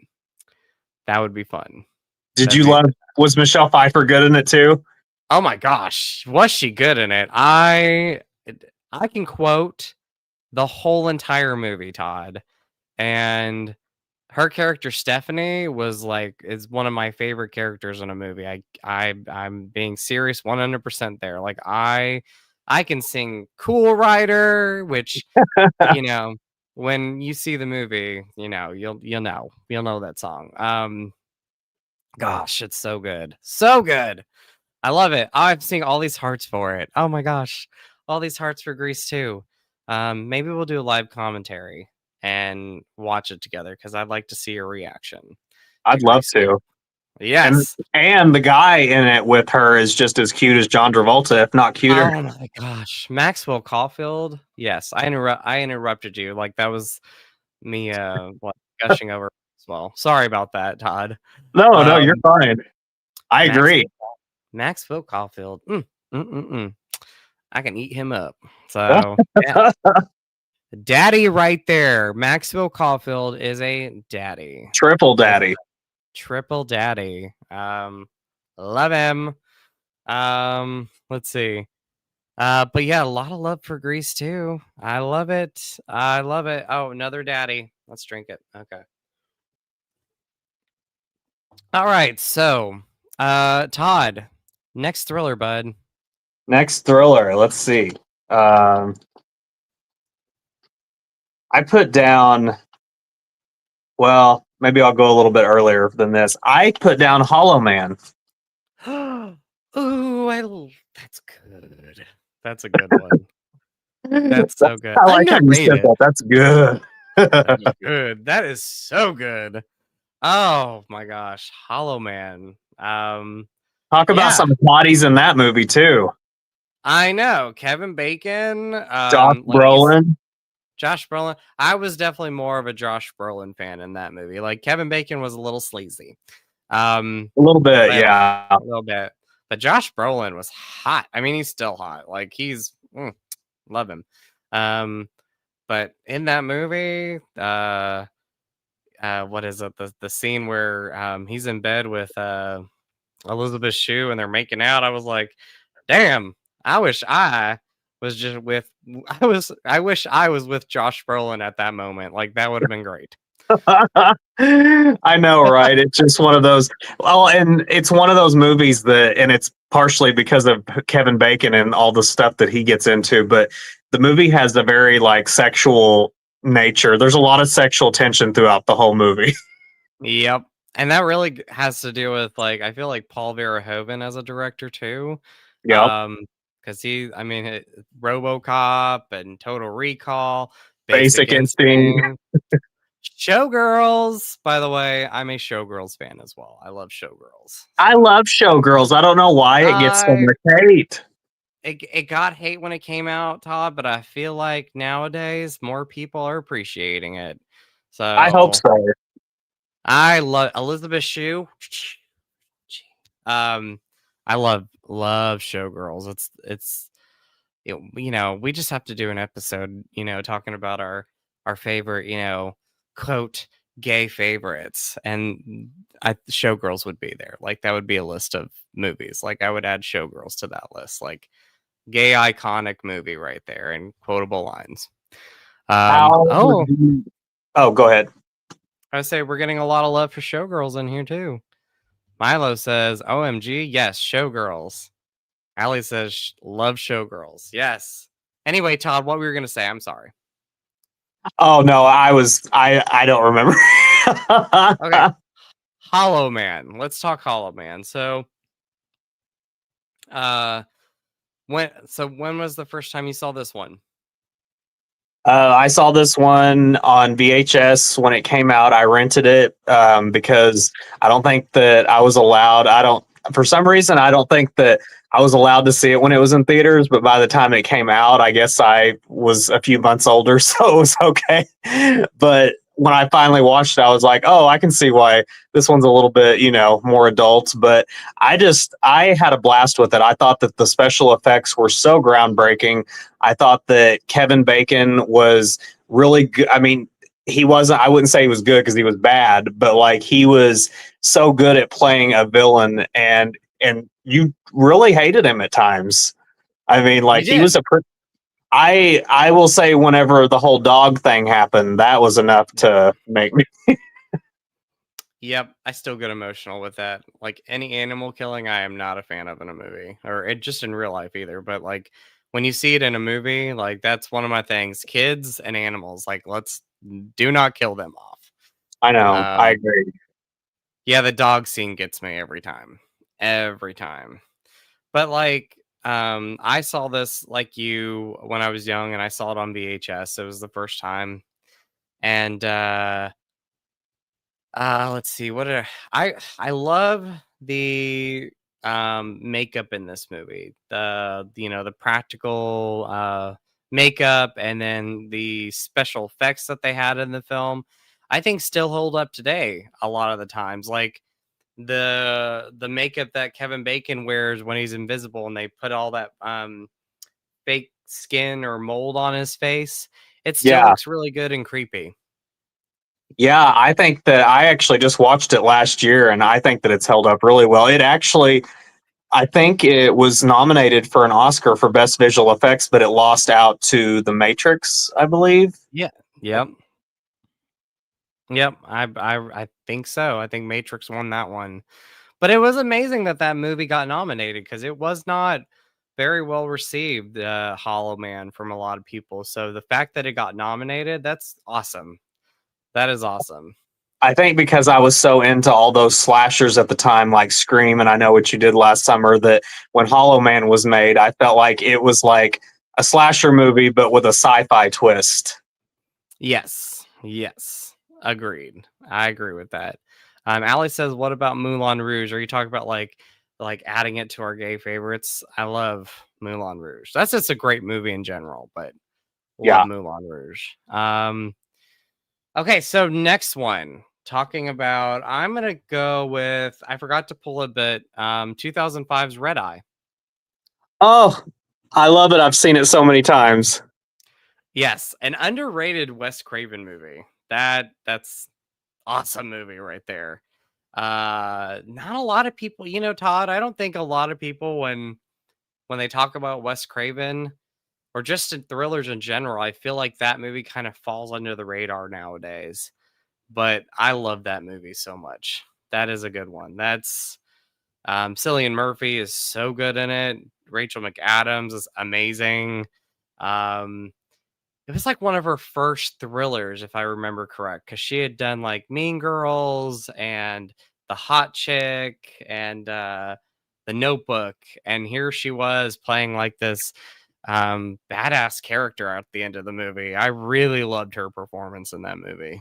That would be fun. Was Michelle Pfeiffer good in it too? Oh my gosh, was she good in it? I can quote the whole entire movie, Todd. And her character Stephanie is one of my favorite characters in a movie. I'm being serious 100% there. Like I can sing Cool Rider, which when you see the movie, you'll know that song. Gosh, it's so good. So good. I love it. I'm seeing all these hearts for it. Oh my gosh. All these hearts for Grease too. Maybe we'll do a live commentary and watch it together because I'd like to see your reaction. I'd love to. Yes. And the guy in it with her is just as cute as John Travolta, if not cuter. Oh my gosh. Maxwell Caulfield. Yes. I interrupted you. Like that was me gushing over as well. Sorry about that, Todd. No, you're fine. I agree. Maxwell Caulfield. I can eat him up. So yeah. Daddy right there. Maxwell Caulfield is a daddy. Triple daddy. Love him. Let's see. But yeah, a lot of love for Grease too. I love it. Oh, another daddy. Let's drink it. Okay. All right. So, Todd, next thriller, bud. Next thriller. Let's see. I put down. Well, maybe I'll go a little bit earlier than this. I put down Hollow Man. Ooh, that's good. That's a good one. That's so good. I like how you said that. That's good. That is good. That is so good. Oh my gosh, Hollow Man. Talk about some bodies in that movie too. I know Kevin Bacon, Josh Brolin. Josh Brolin. I was definitely more of a Josh Brolin fan in that movie. Like Kevin Bacon was a little sleazy. A little bit, But yeah. a little bit. But Josh Brolin was hot. I mean, he's still hot. Like he's love him. But in that movie, what is it? The scene where he's in bed with Elizabeth Shue and they're making out. I was like, damn, I wish I was just with I wish I was with Josh Brolin at that moment. Like that would have been great. I know, right? It's just one of those. Well, and it's one of those movies that, and it's partially because of Kevin Bacon and all the stuff that he gets into, but the movie has a very like sexual nature. There's a lot of sexual tension throughout the whole movie. Yep. And that really has to do with like I feel like Paul Verhoeven as a director too. Yep. Because I mean, RoboCop and Total Recall, Basic Basic Instinct. Instinct, Showgirls. By the way, I'm a Showgirls fan as well. I love Showgirls. I love Showgirls. I don't know why it gets so much hate. It got hate when it came out, Todd, but I feel like nowadays more people are appreciating it. I hope So so. I love Elizabeth Shue. I love Showgirls. You know, we just have to do an episode, you know, talking about our favorite, you know, quote gay favorites, and Showgirls would be there. Like that would be a list of movies. Like I would add Showgirls to that list. Like gay iconic movie right there and quotable lines. Oh, Oh, go ahead. I would say we're getting a lot of love for Showgirls in here too. Milo says, OMG, yes, Showgirls. Allie says, love Showgirls. Yes. Anyway, Todd, what were you going to say? I'm sorry. Oh, no, I don't remember. Okay. Hollow Man. Let's talk Hollow Man. So, when was the first time you saw this one? I saw this one on VHS when it came out. I rented it because I don't think that I was allowed. For some reason, I don't think that I was allowed to see it when it was in theaters. But by the time it came out, I guess I was a few months older, so it was okay. But when I finally watched it, I was like, oh, I can see why this one's a little bit, more adult. But I had a blast with it. I thought that the special effects were so groundbreaking. I thought that Kevin Bacon was really good. I mean, he wasn't, I wouldn't say he was good because he was bad, but like he was so good at playing a villain, and you really hated him at times. I mean, like he was I will say whenever the whole dog thing happened, that was enough to make me. Yep, I still get emotional with that. Like any animal killing, I am not a fan of in a movie, or just in real life either. But like when you see it in a movie, like that's one of my things. Kids and animals, like let's do not kill them off. I know, I agree. Yeah, the dog scene gets me every time. Every time. But like I saw this like you when I was young and I saw it on VHS. It was the first time. And let's see I love the makeup in this movie. The practical makeup and then the special effects that they had in the film. I think still hold up today a lot of the times. Like the makeup that Kevin Bacon wears when he's invisible and they put all that fake skin or mold on his face, it still looks really good and creepy. Yeah, I think that I actually just watched it last year and I think that it's held up really well. I think it was nominated for an Oscar for Best Visual Effects, but it lost out to The Matrix, I believe. Yeah. Yep. Yep. I think so. I think Matrix won that one. But it was amazing that that movie got nominated because it was not very well received, Hollow Man, from a lot of people. So the fact that it got nominated, that's awesome. That is awesome. I think because I was so into all those slashers at the time, like Scream and I Know What You Did Last Summer, that when Hollow Man was made, I felt like it was like a slasher movie, but with a sci-fi twist. Yes. Yes. Agreed. I agree with that. Allie says, what about Moulin Rouge? Are you talking about like adding it to our gay favorites? I love Moulin Rouge. That's just a great movie in general, but Love Yeah. Moulin Rouge. Okay, so next one. Talking about, I'm gonna go with, I forgot to pull it, but 2005's Red Eye. Oh, I love it. I've seen it so many times. Yes, an underrated Wes Craven movie. That's awesome movie right there. Not a lot of people, Todd, I don't think a lot of people when they talk about Wes Craven or just in thrillers in general, I feel like that movie kind of falls under the radar nowadays. But I love that movie so much. That is a good one. That's Cillian Murphy is so good in it. Rachel McAdams is amazing. Um, it was like one of her first thrillers, if I remember correct, because she had done like Mean Girls and The Hot Chick and The Notebook, and here she was playing like this badass character at the end of the movie. I really loved her performance in that movie.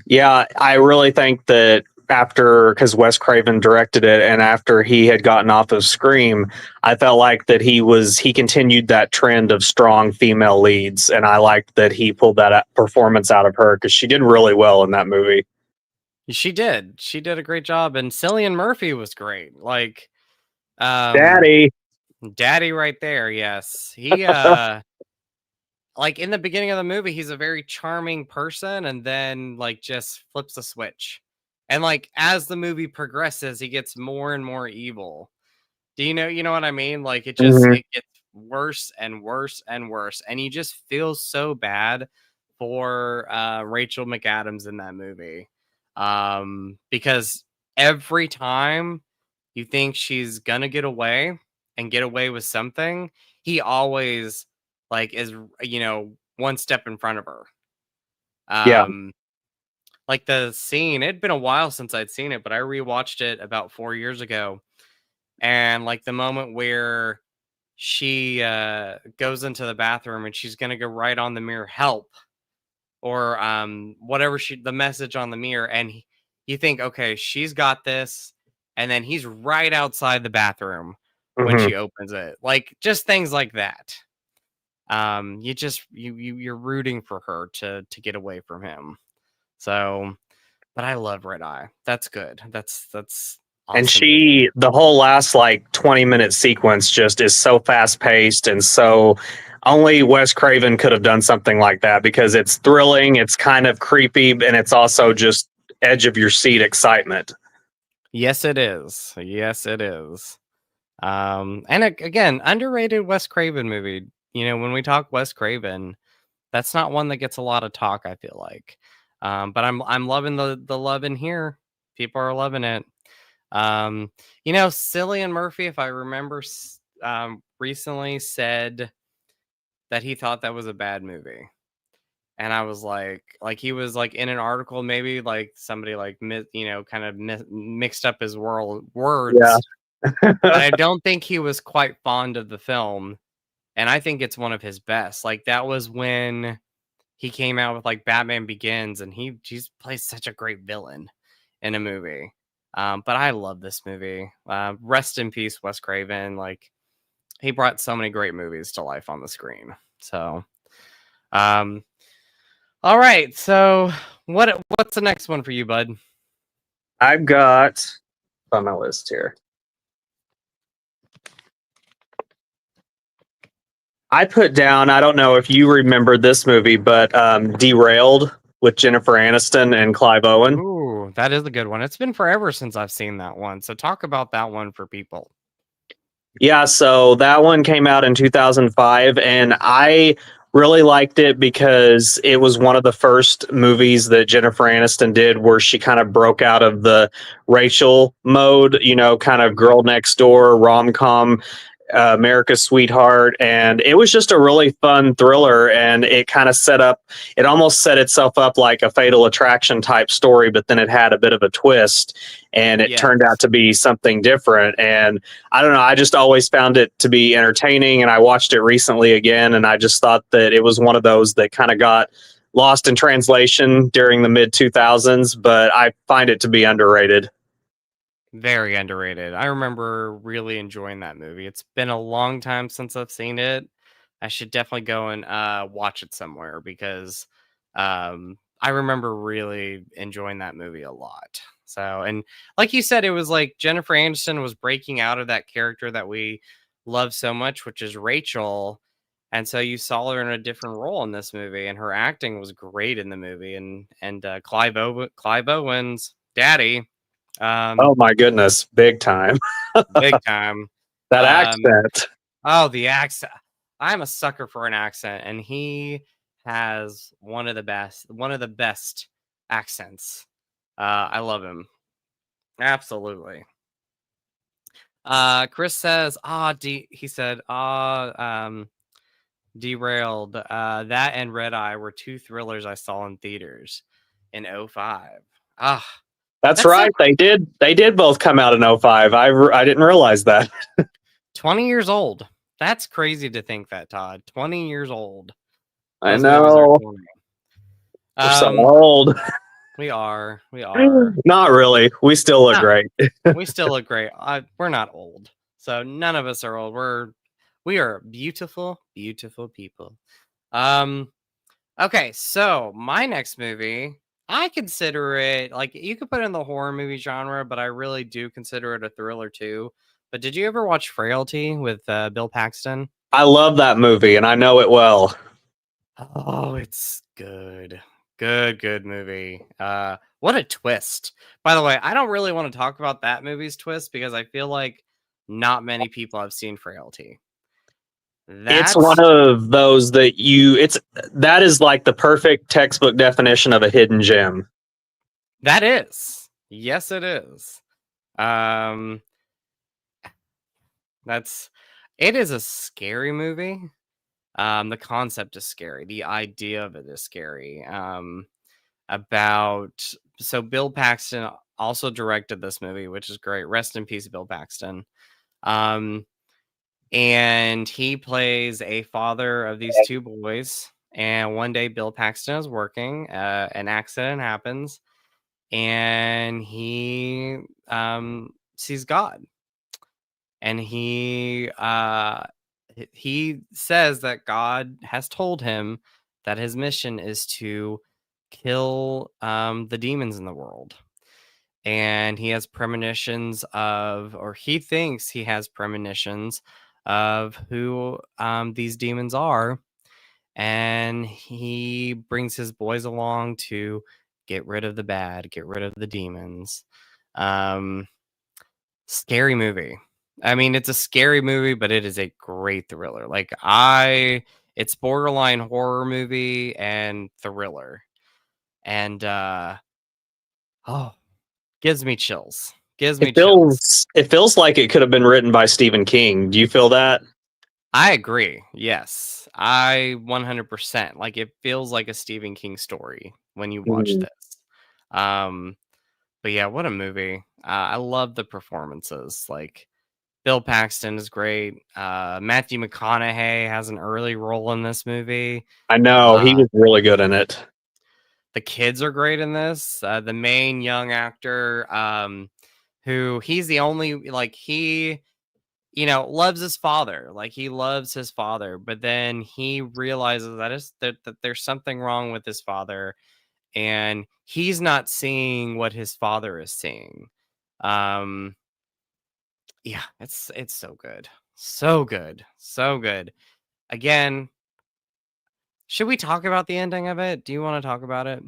Yeah, I really think that after, because Wes Craven directed it, and after he had gotten off of Scream, I felt like that he continued that trend of strong female leads, and I liked that he pulled that performance out of her because she did really well in that movie. She did. She did a great job, and Cillian Murphy was great. Like, um, Daddy. Daddy right there. Yes, he like in the beginning of the movie, he's a very charming person, and then like just flips a switch, and like as the movie progresses, he gets more and more evil. Do you know what I mean? Like Mhm. it gets worse and worse and worse, and you just feel so bad for Rachel McAdams in that movie, because every time you think she's gonna get away and get away with something, he always like is one step in front of her. Yeah. Um, like the scene, it'd been a while since I'd seen it, but I rewatched it about 4 years ago, and like the moment where she goes into the bathroom and she's gonna go right on the mirror, help, or whatever the message on the mirror, and you think, okay, she's got this, and then he's right outside the bathroom when Mhm. she opens it, like just things like that. You just you're rooting for her to get away from him. So, but I love Red Eye. That's good. That's And awesome movie. the whole last like 20-minute sequence just is so fast paced and so only Wes Craven could have done something like that because it's thrilling, it's kind of creepy, and it's also just edge of your seat excitement. Yes, it is. Yes, it is. And again, underrated Wes Craven movie. When we talk Wes Craven, that's not one that gets a lot of talk, I feel like. But I'm loving the love in here. People are loving it. Cillian Murphy, if I remember, recently said that he thought that was a bad movie. And I was like he was like in an article, maybe like somebody like kind of mixed up his Yeah. words, but I don't think he was quite fond of the film, and I think it's one of his best. Like that was when he came out with like Batman Begins, and he's plays such a great villain in a movie. But I love this movie. Rest in peace, Wes Craven. Like he brought so many great movies to life on the screen. So, um, all right. So what's the next one for you, bud? I've got on my list here. I put down, I don't know if you remember this movie, but Derailed with Jennifer Aniston and Clive Owen. Ooh, that is a good one. It's been forever since I've seen that one. So talk about that one for people. Yeah, so that one came out in 2005, and I really liked it because it was one of the first movies that Jennifer Aniston did where she kind of broke out of the Rachel mode, kind of girl next door rom com, America's Sweetheart, and it was just a really fun thriller. And it kind of it almost set itself up like a Fatal Attraction type story, but then it had a bit of a twist, and it Yes. turned out to be something different. And I don't know, I just always found it to be entertaining, and I watched it recently again, and I just thought that it was one of those that kind of got lost in translation during the mid 2000s, but I find it to be underrated. Very underrated. I remember really enjoying that movie. It's been a long time since I've seen it. I should definitely go and watch it somewhere because I remember really enjoying that movie a lot. So, and like you said, it was like Jennifer Aniston was breaking out of that character that we love so much, which is Rachel. And so you saw her in a different role in this movie, and her acting was great in the movie. And Clive Owen's daddy, Oh um, my goodness, big time. big time. That Um, accent. Oh, the accent. I'm a sucker for an accent, and he has one of the best accents. I love him. Absolutely. Chris says, he said, derailed. That and Red Eye were two thrillers I saw in theaters in '05. Ah, That's that's so right. They did both come out in '05. I didn't realize that. 20 years old. That's crazy to think that, Todd. 20 years old. I Those movies are know. 20. We're so Um, old. we are. We are. Not really. We still look No, great. we still look great. We're not old. So none of us are old. We are beautiful, beautiful people. Um, okay, so my next movie, I consider it like you could put it in the horror movie genre, but I really do consider it a thriller too. But did you ever watch Frailty with Bill Paxton? I love that movie and I know it well. Oh, it's good. Good movie. What a twist. By the way, I don't really want to talk about that movie's twist because I feel like not many people have seen Frailty. It's one That's of those that is like the perfect textbook definition of a hidden gem. that is. Yes, it is. Um that's it is a scary movie. The concept is scary. The idea of it is scary. About so Bill Paxton also directed this movie, which is great. Rest in peace, Bill Paxton. Um, and he plays a father of these two boys. And one day, Bill Paxton is working. An accident happens, and he sees God, and he says that God has told him that his mission is to kill the demons in the world. And he has premonitions of, or he thinks he has premonitions of who these demons are. And he brings his boys along to get rid of the bad, get rid of the demons. Um, Scary movie. I mean, it's a scary movie, but it is a great thriller. It's borderline horror movie and thriller. And oh, gives me chills. Gives It me chills. feels it feels like it could have been written by Stephen King. Do you feel that? I agree. Yes. I 100%. Like it feels like a Stephen King story when you watch Mhm. this. Um but yeah, what a movie. I love the performances. Like Bill Paxton is great. Matthew McConaughey has an early role in this movie. I know he Uh, was really good in it. the kids are great in this. The main young actor, who he's the only like he, loves his father. Like he loves his father, but then he realizes that there's something wrong with his father, and he's not seeing what his father is seeing. Um, yeah, it's so good, so good, so good. Again, should we talk about the ending of it? Do you want to talk about it?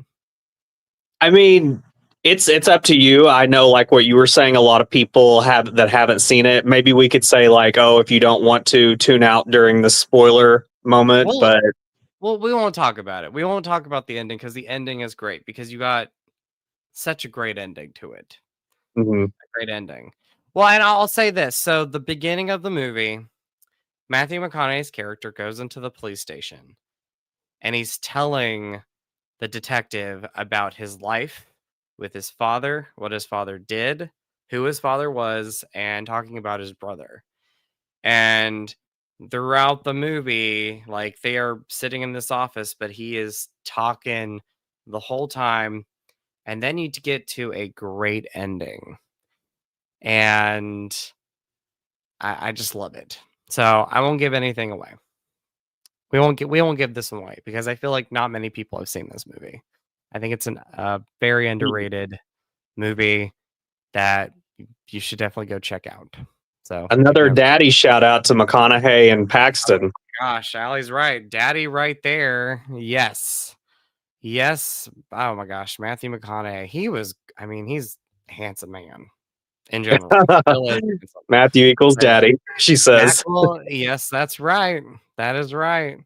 I mean, it's up to you. I know, like what you were saying, a lot of people haven't seen it. Maybe we could say like, oh, if you don't want to tune out during the spoiler moment, Well, but well, we won't talk about it. We won't talk about the ending because the ending is great because you got such a great ending to it. mhm. A great ending. Well, and I'll say this. So the beginning of the movie, Matthew McConaughey's character goes into the police station and he's telling the detective about his life with his father, what his father did, who his father was, and talking about his brother. And throughout the movie, like they are sitting in this office, but he is talking the whole time. And then you get to a great ending. And I just love it. So I won't give anything away. We won't give this one away because I feel like not many people have seen this movie. I think it's a very underrated movie that you should definitely go check out. So Another daddy shout out to McConaughey and Paxton. gosh, Allie's right. Daddy right there. Yes. Yes. Oh my gosh. Matthew McConaughey. He's a handsome man in general. Still is handsome. Matthew equals daddy, she says. Yes, that's right. That is right.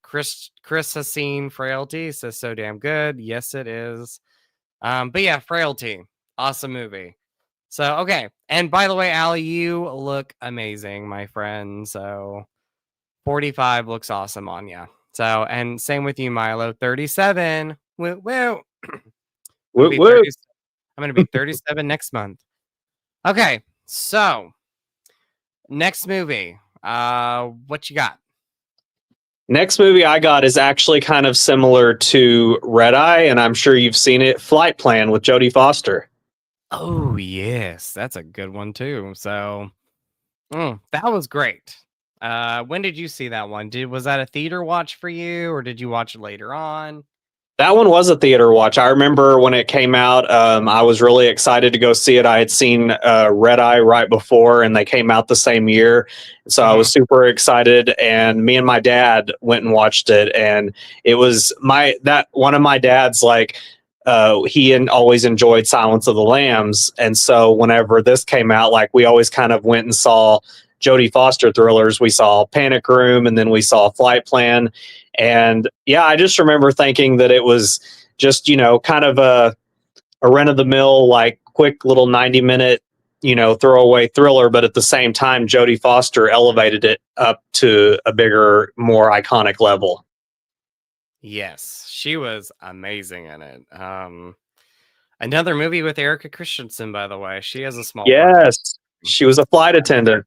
Chris has seen Frailty, says so damn good. Yes, it is. But yeah, Frailty. Awesome movie. So okay. And by the way, Allie, you look amazing, my friend. So 45 looks awesome on you. So, and same with you, Milo. 37. Woo woo. I'm gonna be 37 next month. Okay, so next movie. What you got? Next movie I got is actually kind of similar to Red Eye, and I'm sure you've seen it. Flight Plan with Jodie Foster. Oh yes, that's a good one too. So that was great. When did you see that one? Was that a theater watch for you, or did you watch it later on? That one was a theater watch. I remember when it came out, I was really excited to go see it. I had seen Red Eye right before, and they came out the same year. So I was super excited, and me and my dad went and watched it. And it was one of my dad's he always enjoyed Silence of the Lambs. And so whenever this came out, like we always kind of went and saw Jodie Foster thrillers. We saw Panic Room, and then we saw Flight Plan. And yeah, I just remember thinking that it was just, kind of a run of the mill, like quick little 90-minute, throwaway thriller. But at the same time, Jodie Foster elevated it up to a bigger, more iconic level. Yes, she was amazing in it. Another movie with Erica Christensen, by the way. She has a small part. She was a flight attendant.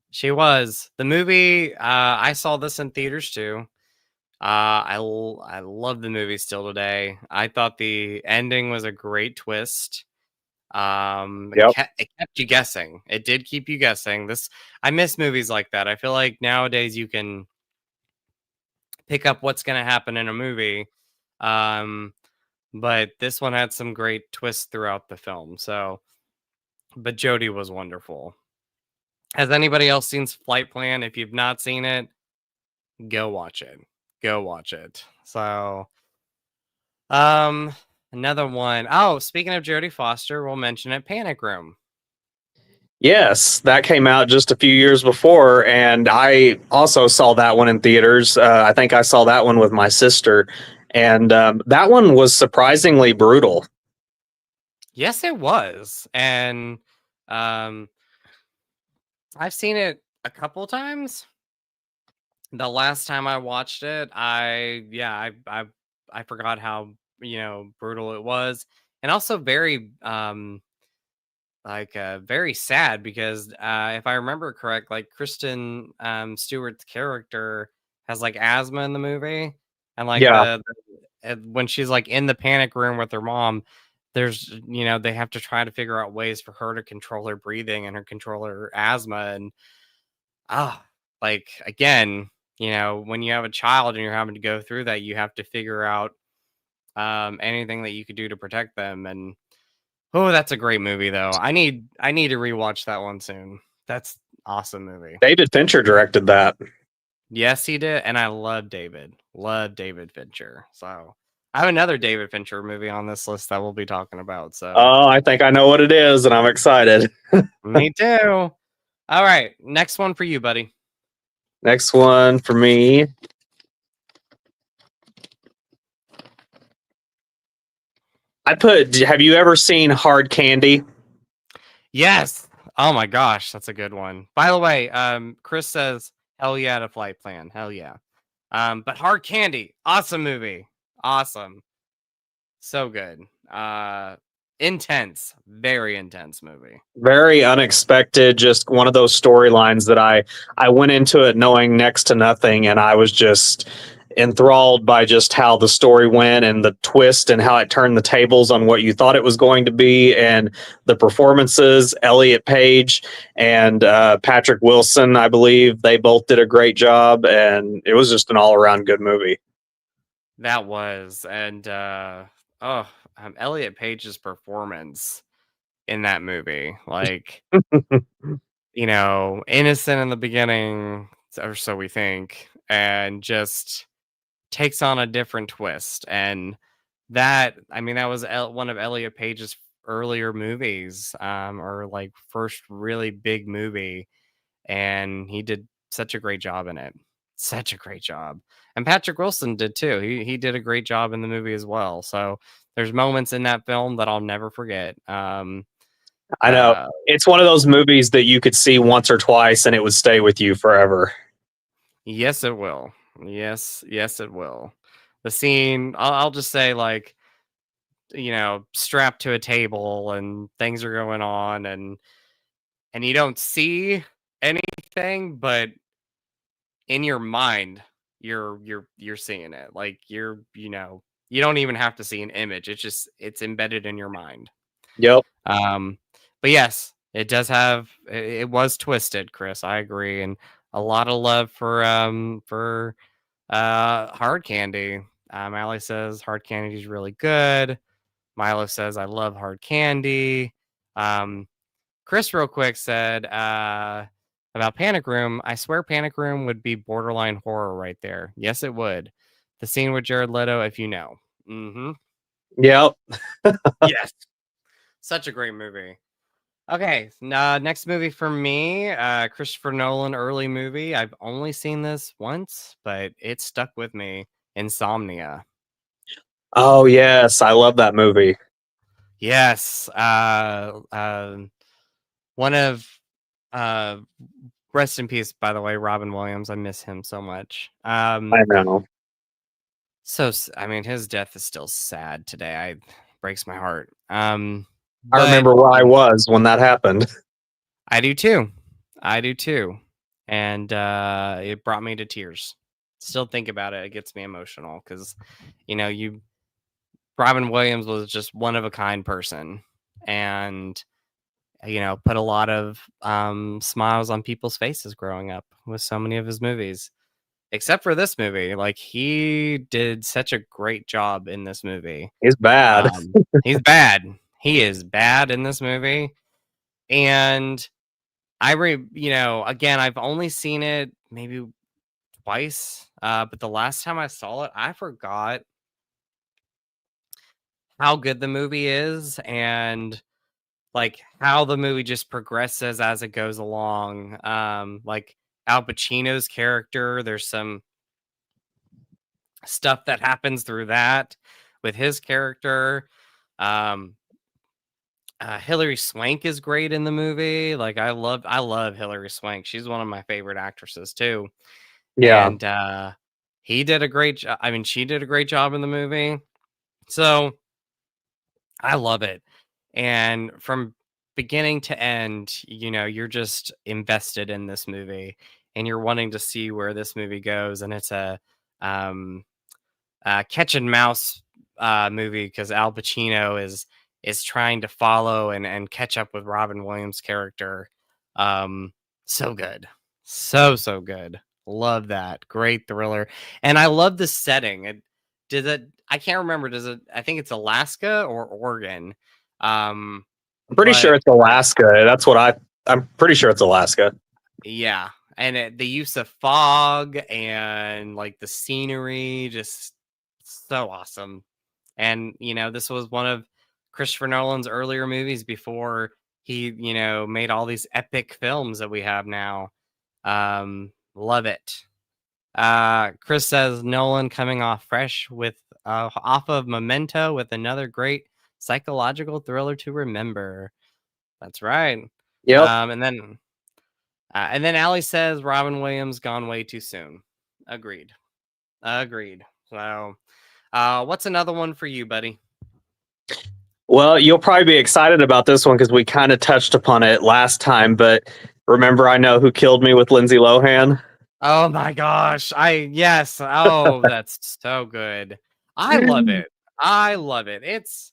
She was. The movie, I saw this in theaters too. I love the movie still today. I thought the ending was a great twist. It kept you guessing. It did keep you guessing. I miss movies like that. I feel like nowadays you can pick up what's going to happen in a movie. But this one had some great twists throughout the film. But Jodie was wonderful. Has anybody else seen Flight Plan? If you've not seen it, go watch it. Go watch it. So, another one. Oh, speaking of Jodie Foster, we'll mention it. Panic Room. Yes, that came out just a few years before, and I also saw that one in theaters. I think I saw that one with my sister, and that one was surprisingly brutal. Yes, it was, and I've seen it a couple times. The last time I watched it, I forgot how brutal it was, and also very very sad because if I remember correct, like Kristen Stewart's character has like asthma in the movie, and when she's like in the panic room with her mom, there's they have to try to figure out ways for her to control her breathing and control her asthma, and again, when you have a child and you're having to go through that, you have to figure out anything that you could do to protect them. And that's a great movie though. I need to rewatch that one soon. That's awesome movie. David Fincher directed that. Yes, he did. And I love David Fincher. So I have another David Fincher movie on this list that we'll be talking about. So I think I know what it is, and I'm excited. Me too. All right, next one for you, buddy. Next one for me. Have you ever seen Hard Candy? Yes. Oh my gosh, that's a good one. By the way, Chris says, hell yeah to Flight Plan. Hell yeah. But Hard Candy, awesome movie. Awesome. So good. Intense, very intense movie. Very unexpected, just one of those storylines that I went into it knowing next to nothing, and I was just enthralled by just how the story went and the twist and how it turned the tables on what you thought it was going to be, and the performances. Elliot Page and Patrick Wilson, I believe, they both did a great job, and it was just an all-around good movie. That was, and Elliot Page's performance in that movie, like, innocent in the beginning, or so we think, and just takes on a different twist. And that was one of Elliot Page's earlier movies, or like first really big movie, and he did such a great job in it. Such a great job. And Patrick Wilson did too. He did a great job in the movie as well. So there's moments in that film that I'll never forget. I know. It's one of those movies that you could see once or twice and it would stay with you forever. Yes, it will. Yes, it will. The scene, I'll just say, like, strapped to a table and things are going on, and you don't see anything, but in your mind, you're seeing it. Like, you don't even have to see an image. It's embedded in your mind. Yep. But yes, it does have. It was twisted, Chris. I agree, and a lot of love for hard candy. Allie says hard candy is really good. Milo says I love hard candy. Chris, real quick, said about Panic Room. I swear Panic Room would be borderline horror right there. Yes, it would. The scene with Jared Leto, if you know. Mm-hmm. Yep. Yes. Such a great movie. Okay, next movie for me, Christopher Nolan early movie. I've only seen this once, but it stuck with me. Insomnia. Oh yes, I love that movie. Yes, one of rest in peace, by the way, Robin Williams. I miss him so much. I know. So his death is still sad today. Breaks my heart. I remember where I was when that happened. I do too. And it brought me to tears. Still think about it. It gets me emotional because, Robin Williams was just one of a kind person, and put a lot of smiles on people's faces growing up with so many of his movies. Except for this movie, like, he did such a great job in this movie. He's bad. He's bad. He is bad in this movie. And again, I've only seen it maybe twice. But the last time I saw it, I forgot how good the movie is, and like how the movie just progresses as it goes along. Like Al Pacino's character, there's some stuff that happens through that with his character. Hilary Swank is great in the movie. Like, I love Hilary Swank. She's one of my favorite actresses too. Yeah. And he did a great job. She did a great job in the movie. So I love it. And from beginning to end, you're just invested in this movie, and you're wanting to see where this movie goes. And it's a catch and mouse movie, because Al Pacino is trying to follow and catch up with Robin Williams' character. So good. So good. Love that. Great thriller. And I love the setting. I can't remember. I think it's Alaska or Oregon. I'm pretty sure it's Alaska. I'm pretty sure it's Alaska. Yeah. And the use of fog and like the scenery, just so awesome. And, this was one of Christopher Nolan's earlier movies before he, made all these epic films that we have now. Love it. Chris says Nolan coming off fresh with off of Memento with another great psychological thriller to remember. That's right. Yep. And then Allie says Robin Williams gone way too soon. Agreed. So, what's another one for you, buddy? Well, you'll probably be excited about this one because we kind of touched upon it last time, but remember I Know Who Killed Me with Lindsay Lohan? Oh my gosh. Yes. Oh, that's so good. I love it. I love it. It's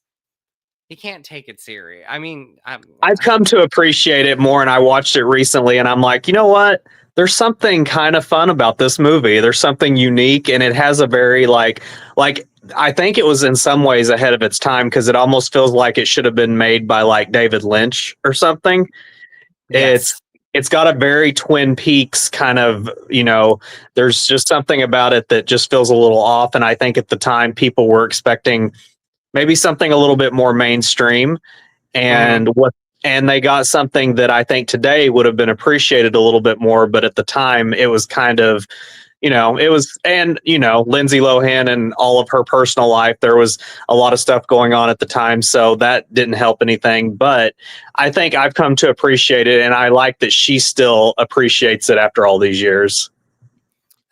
you can't take it serious. I mean, I've come to appreciate it more, and I watched it recently, and I'm like, you know what? There's something kind of fun about this movie. There's something unique, and it has a very like I think it was in some ways ahead of its time because it almost feels like it should have been made by like David Lynch or something. It's yes. it's got a very Twin Peaks kind of, there's just something about it that just feels a little off, and I think at the time people were expecting maybe something a little bit more mainstream, Hmm. and they got something that I think today would have been appreciated a little bit more, but at the time it was kind of, it was, and Lindsay Lohan and all of her personal life, there was a lot of stuff going on at the time, so that didn't help anything. But I think I've come to appreciate it, and I like that she still appreciates it after all these years.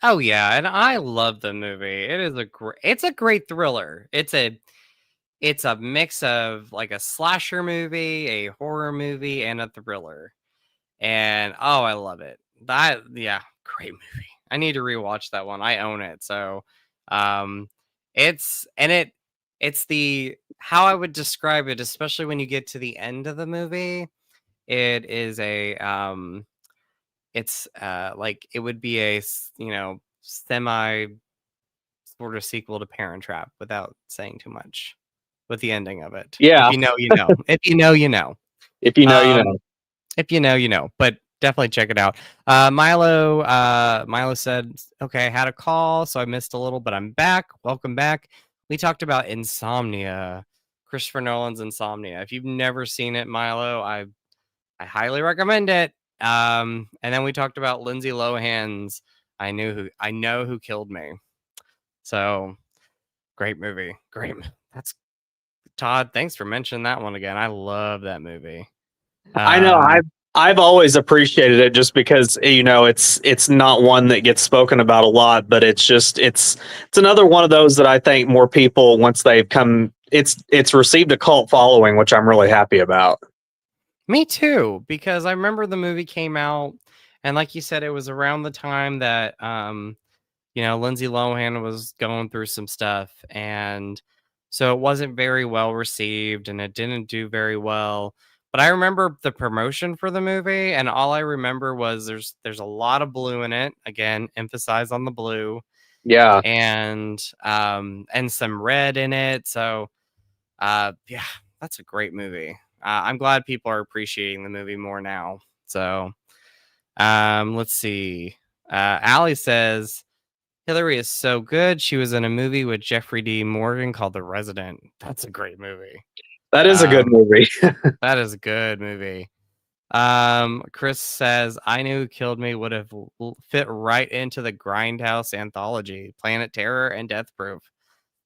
Oh yeah, and I love the movie. It's a great thriller. It's a mix of like a slasher movie, a horror movie, and a thriller. And oh, I love it. That yeah, great movie. I need to rewatch that one. I own it. So um it's and it's the how I would describe it, especially when you get to the end of the movie. It is a it's like it would be semi sort of sequel to Parent Trap without saying too much with the ending of it. If Yeah, you know, you know. If you know, you know. if you know, you Um, know. if you know, you know. But definitely check it out. Milo said, "Okay, I had a call, so I missed a little, but I'm back. Welcome back." We talked about Insomnia, Christopher Nolan's Insomnia. If you've never seen it, Milo, I highly recommend it. And then we talked about Lindsay Lohan's I know who killed me. So great movie. Great. That's Todd. Thanks for mentioning that one again. I love that movie. I know. Um, I've always appreciated it just because it's not one that gets spoken about a lot, but it's another one of those that I think more people once they've come it's received a cult following, which I'm really happy about. Me too, because I remember the movie came out, and like you said, it was around the time that Lindsay Lohan was going through some stuff, and so it wasn't very well received, and it didn't do very well. But I remember the promotion for the movie, and all I remember was there's a lot of blue in it. Again, emphasize on the blue, Yeah. and some red in it. So yeah, that's a great movie. I'm glad people are appreciating the movie more now. So, let's see. Allie says Hillary is so good. She was in a movie with Jeffrey D. Morgan called The Resident. That's a great movie. That is a good Um, movie. that is a good movie. Chris says I Knew Who Killed Me would have fit right into the Grindhouse anthology, Planet Terror and Death Proof.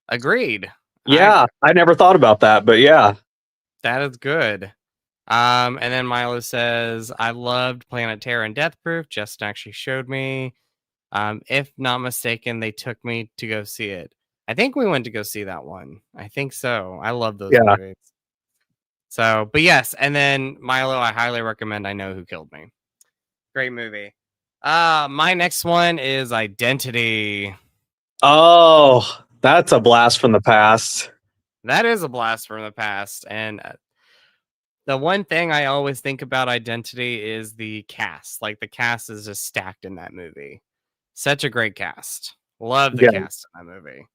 Agreed. I Yeah, I never thought about that, but yeah. That is good. And then Milo says, I loved Planet Terror and Death Proof. Justin actually showed me. If not mistaken, they took me to go see it. I think we went to go see that one. I think so. I love those Yeah. movies. So, but yes, and then Milo, I highly recommend I Know Who Killed Me. Great movie. My next one is Identity. Oh, that's a blast from the past. That is a blast from the past. And the one thing I always think about Identity is the cast. Like the cast is just stacked in that movie. Such a great cast. Love the Yeah. cast in that movie.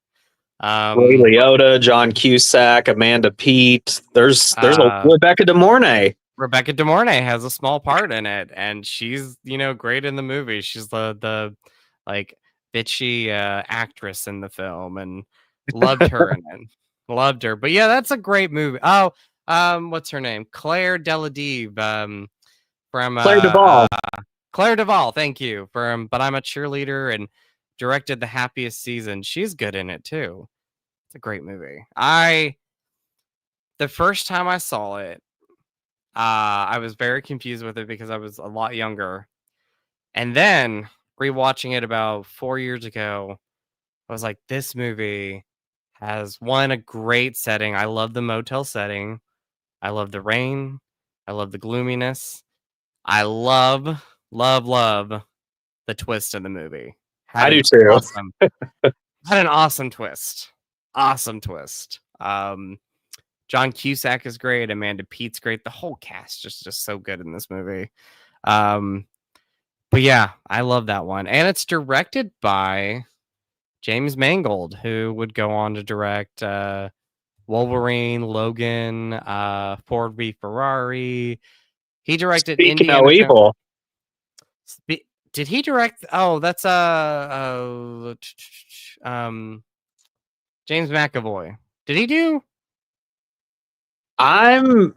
Ray Um, Liotta, John Cusack, Amanda Peet. There's a uh, Rebecca De Mornay. Rebecca De Mornay has a small part in it, and she's great in the movie. She's the like bitchy actress in the film, and loved her in it. Loved her. But yeah, that's a great movie. Oh, what's her name? Claire Deladive. From Claire Duvall. Claire Duvall, thank you. From But I'm a Cheerleader and directed The Happiest Season. She's good in it too. It's a great movie. The first time I saw it, I was very confused with it because I was a lot younger. And then rewatching it about 4 years ago, I was like, this movie has a great setting. I love the motel setting. I love the rain. I love the gloominess. I love, love, love the twist in the movie. I do too. Awesome, had an awesome twist. Awesome twist. John Cusack is great. Amanda Pete's great. The whole cast just so good in this movie. But yeah, I love that one. And it's directed by James Mangold, who would go on to direct Wolverine, Logan, Ford v Ferrari. He directed Speaking Indiana of evil. Did he direct? Oh, that's James McAvoy. Did he do?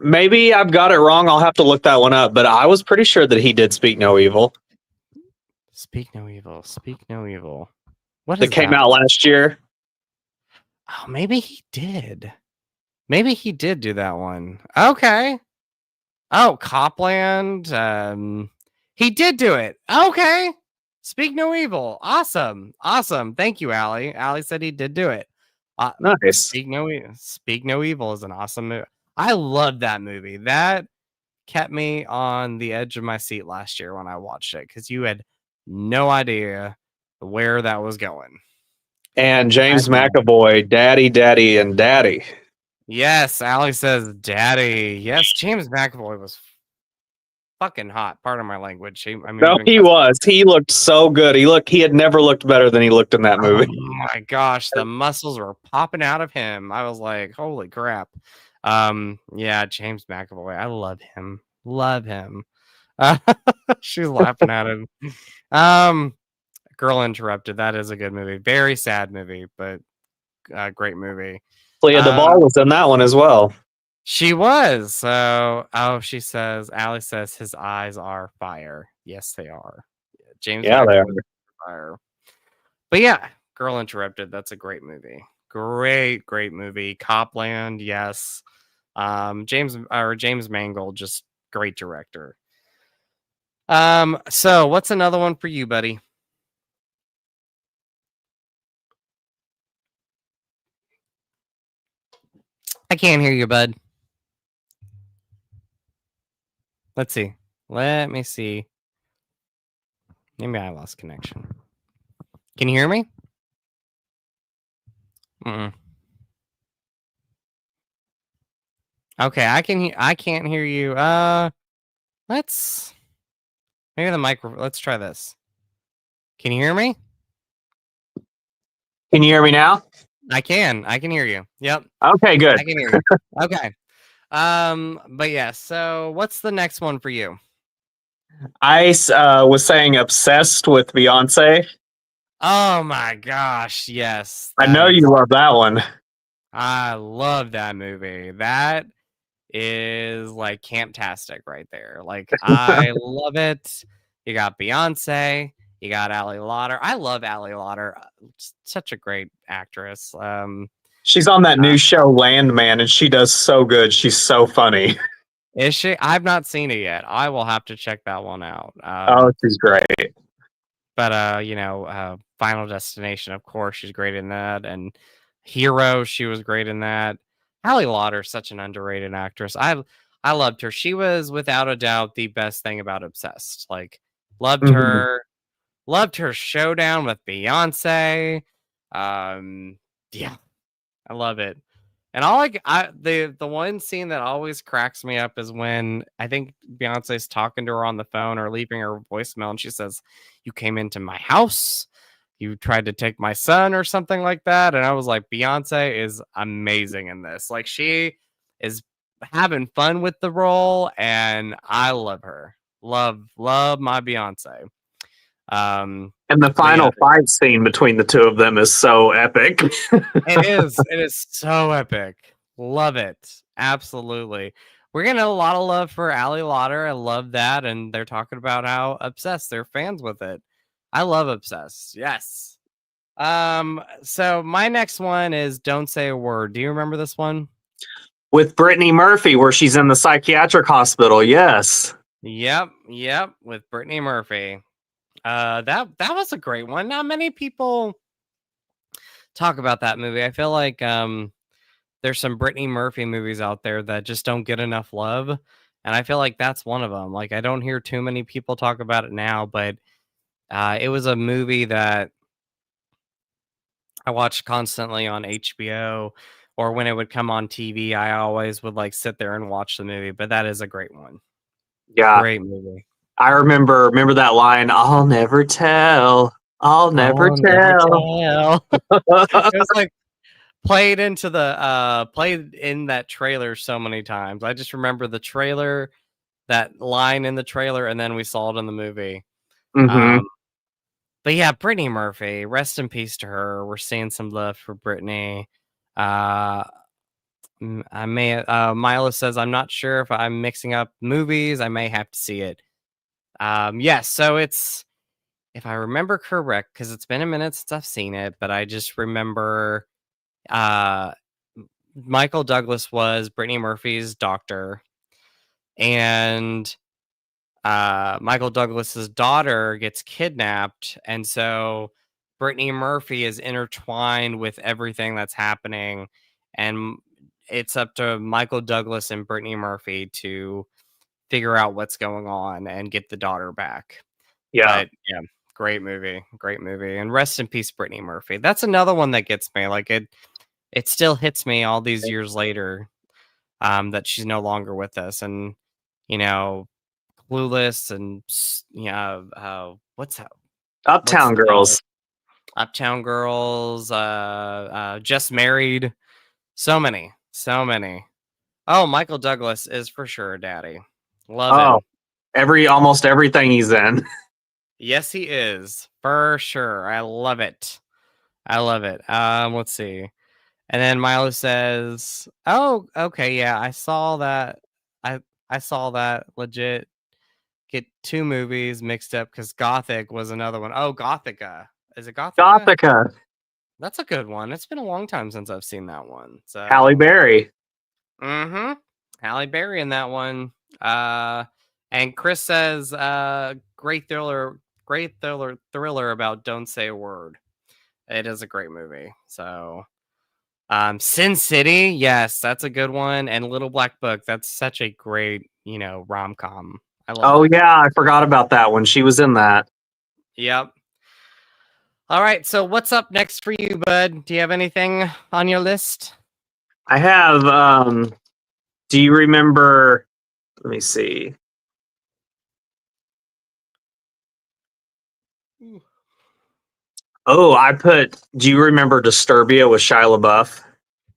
Maybe I've got it wrong. I'll have to look that one up, but I was pretty sure that he did Speak No Evil. Speak No Evil. Speak No Evil. What that came out last year? Oh, maybe he did. Maybe he did do that one. Okay. Oh, Copland. He did do it. Okay. Speak No Evil. Awesome. Awesome. Thank you, Allie. Allie said he did do it. Nice. Speak No Evil is an awesome movie. I love that movie. That kept me on the edge of my seat last year when I watched it because you had no idea where that was going. And James McAvoy, Daddy, and Daddy. Yes, Allie says Daddy. Yes, James McAvoy was fucking hot. Pardon my language. He was. He looked so good. He had never looked better than he looked in that movie. Oh my gosh, the muscles were popping out of him. I was like, holy crap. Yeah, James McAvoy. I love him. Love him. She's laughing at him. Girl Interrupted. That is a good movie. Very sad movie, but great movie. Leah Duvall was in that one as well. She was. So, she says, Allie says his eyes are fire. Yes, they are. James. Yeah, they are fire. But yeah, Girl Interrupted. That's a great movie. Great movie. Copland. Yes. James Mangold, just great director. So what's another one for you, buddy? I can't hear you, bud. Let's see. Let me see. Maybe I lost connection. Can you hear me? Okay, I can't hear you. Let's maybe the micro. Let's try this. Can you hear me? Can you hear me now? I can hear you. Yep. Okay, good. I can hear you. Okay. But yeah, so what's the next one for you? I was saying Obsessed with Beyonce. Oh my gosh, yes. I know you love that one. I love that movie. That is like camptastic right there. Like I love it. You got Beyonce, you got Allie Lauder. I love Allie Lauder. Such a great actress. She's on that new show Landman, and she does so good. She's so funny. Is she? I've not seen it yet. I will have to check that one out. She's great. But Final Destination, of course, she's great in that. And Hero, she was great in that. Allie Lauder, such an underrated actress. I loved her. She was without a doubt the best thing about Obsessed. Like, loved her. Loved her showdown with Beyonce. Yeah, I love it. And the one scene that always cracks me up is when I think Beyonce's talking to her on the phone or leaving her voicemail, and she says, "You came into my house. You tried to take my son," or something like that. And I was like, Beyonce is amazing in this. Like, she is having fun with the role, and I love her. Love my Beyonce. And the final fight scene between the two of them is so epic. It is so epic. Love it. Absolutely. We're getting a lot of love for Allie Lauder. I love that. And they're talking about how obsessed they're fans with it. I love Obsessed. Yes. So my next one is Don't Say a Word. Do you remember this one? With Brittany Murphy, where she's in the psychiatric hospital. Yes. Yep. With Brittany Murphy. That was a great one. Not many people talk about that movie. I feel like there's some Brittany Murphy movies out there that just don't get enough love, and I feel like that's one of them. Like, I don't hear too many people talk about it now, but It was a movie that I watched constantly on HBO, or when it would come on TV, I always would like sit there and watch the movie. But that is a great one. Yeah, Great movie. I remember that line. I'll never tell. I'll never I'll never tell. tell. It was like played in that trailer so many times. I just remember the trailer, that line in the trailer, and then we saw it in the movie. Hmm. Um, but yeah, Brittany Murphy, rest in peace to her. We're seeing some love for Brittany. Uh, I may. Milo says I'm not sure if I'm mixing up movies. I may have to see it. Yes. So it's, if I remember correct, because it's been a minute since I've seen it, but I just remember uh, Michael Douglas was Brittany Murphy's doctor, and Michael Douglas's daughter gets kidnapped, and so Brittany Murphy is intertwined with everything that's happening, and it's up to Michael Douglas and Brittany Murphy to figure out what's going on and get the daughter back. Yeah. But yeah, great movie, and rest in peace, Brittany Murphy. That's another one that gets me. Like it still hits me all these years later, that she's no longer with us, and you know, Clueless, and yeah, what's that? What's Uptown the Girls. Uptown Girls? Just Married. So many, so many. Oh, Michael Douglas is for sure a daddy. Love Oh, him. almost everything he's in. Yes, he is for sure. I love it. I love it. Let's see. And then Milo says, "Oh, okay, yeah, I saw that. I saw that legit. Get two movies mixed up because Gothic was another one. Oh, Gothica. Is it Gothica? Gothica. That's a good one. It's been a long time since I've seen that one. Halle So, Berry. Halle Berry in that one. And Chris says, thriller about Don't Say a Word. It is a great movie. So, Sin City, yes, that's a good one. And Little Black Book, that's such a great, rom com. I love Oh that. yeah, I forgot about that one. She was in that. Yep. All right. So, what's up next for you, bud? Do you have anything on your list? I have do you remember, let me see. Oh, do you remember Disturbia with Shia LaBeouf?